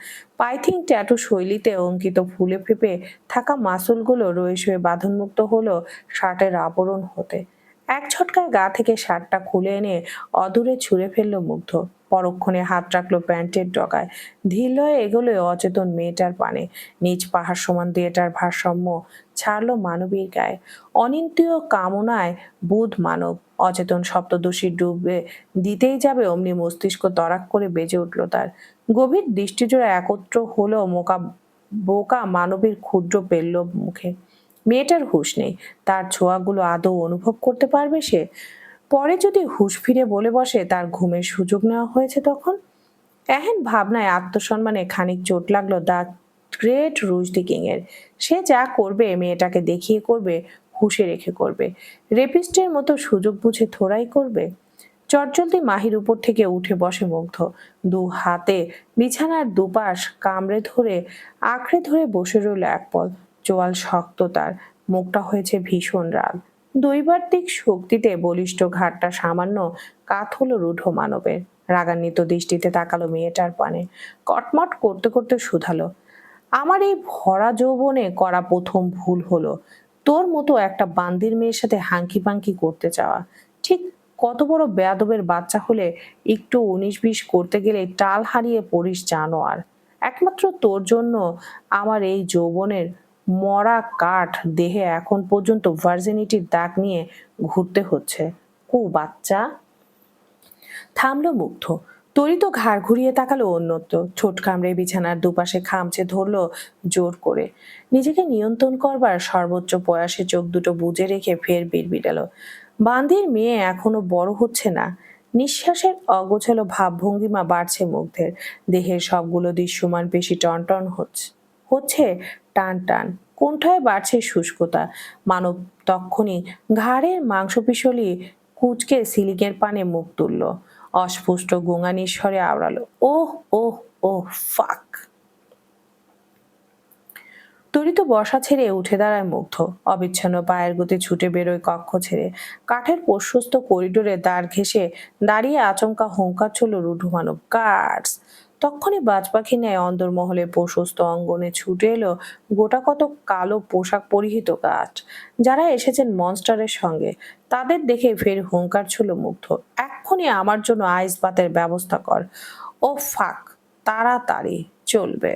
পাইথিং ট্যাটু শৈলীতে অঙ্কিত ফুলে ফেপে থাকা মাসুলগুলো রয়ে শুয়ে বাঁধনমুক্ত হলো শার্টের আবরণ হতে। এক ঝটকায় গা থেকে শার্টটা খুলে এনে অদূরে ছুঁড়ে ফেললো মুগ্ধ। পরক্ষণে হাত রাখলো প্যান্টের ডগায়। ধীর লয়ে এগোলো অচেতন মেয়েটার পানে। নিজ পাহাড় সমান দিয়েটার ভারসাম্য ছাড়লো মানবীর গায়ে। অনিন্দ্রিয় কামনায় বুধ মানব অচেতন সপ্তদশী ডুবে দিতেই যাবে অমনি মস্তিষ্ক তরাক করে বেজে উঠল তার। গভীর দৃষ্টিজোড়া একত্র হলো বোকা মানবীর ক্ষুদ্র পেলল মুখে। মেয়েটার হুঁশ নেই। তার ছোঁয়াগুলো আদৌ অনুভব করতে পারবে সে? পরে যদি হুঁশ ফিরে বলে বসে তার ঘুমের সুযোগ নেওয়া হয়েছে তখন? এহেন ভাবনায় আত্মসম্মানে খানিক চোট লাগলো দা গ্রেট রুশদি কিং এর। সে যা করবে মেয়েটাকে দেখিয়ে করবে, হুঁশে রেখে করবে। রেপিস্টের মতো সুযোগ বুঝে থোড়াই করবে। চটজলদি মাহির উপর থেকে উঠে বসে মুগ্ধ। দু হাতে বিছানার দুপাশ আঁকড়ে ধরে বসে রইল এক পল। চোয়াল শক্ত তার, মুখটা হয়েছে ভীষণ রাগ। দৈবাত্মিক শক্তিতে বলিষ্ঠ ঘাটটা সামান্য কাত হলো রূঢ় মানবের। রাগান্বিত দৃষ্টিতে তাকালো মেয়েটার পানে। কটমট করতে করতে শুধালো, আমার এই ভরা যৌবনে করা প্রথম ভুল হলো তোর মতো একটা বান্দির মেয়ের সাথে হাঙ্কি পাঙ্কি করতে চাওয়া। ঠিক কত বড় বেয়াদবের বাচ্চা হলে একটু 19-20 করতে গেলে টাল হারিয়ে পড়িস জানোয়ার। একমাত্র তোর জন্য আমার এই যৌবনের মরা কাঠ দেহে এখন পর্যন্ত ভার্জিনিটির দাগ নিয়ে ঘুরতে হচ্ছে। বাচ্চা। থামলো মুগ্ধ। তরিত ঘাড় ঘুরিয়ে তাকালো অন্যত্র। ঠোঁট কামড়ে বিছানার দুপাশে খামচে ধরলো জোর করে। নিজেকে নিয়ন্ত্রণ করবার সর্বোচ্চ প্রয়াসে চোখ দুটো বুজে রেখে ফের বিড়বিড়ালো, বান্দির মেয়ে এখনো বড় হচ্ছে না। নিঃশ্বাসের অগোছালো ভাবভঙ্গিমা বাড়ছে মুগ্ধের। দেহের সবগুলো দৃশ্যমান পেশি টনটন হচ্ছে টান টান। কোণঠায় বাড়ছে শুষ্কতা। মানব তক্ষুনি ঘাড়ের মাংসপিশলি কুচকে সিলিকের পানে মুখ তুলল। অস্ফুষ্ট গোঙানির স্বরে আওড়ালো, ওহ ওহ ওহ ফাক। তরিত বসা ছেড়ে উঠে দাঁড়ায় মুগ্ধ। অবিচ্ছন্ন পায়ের গতি ছুটে বেরোয় কক্ষ ছেড়ে। কাঠের প্রশস্ত করিডোরে দ্বার ঘেঁষে দাঁড়িয়ে আচমকা হুঙ্কার ছুড়ল রূঢ় মানব, গার্ডস। তক্ষুনি বাজপাখি ন্যায় অন্দরমহলে প্রশস্ত অঙ্গনে ছুটে এলো গোটা কত কালো পোশাক পরিহিত গাছ, যারা এসেছেন মনস্টারের সঙ্গে। তাদের দেখে ফের হুঙ্কার ছুড়ল মুগ্ধ, এক্ষুনি আমার জন্য আইস বাতের ব্যবস্থা কর। ও ফাক, তাড়াতাড়ি চলবে।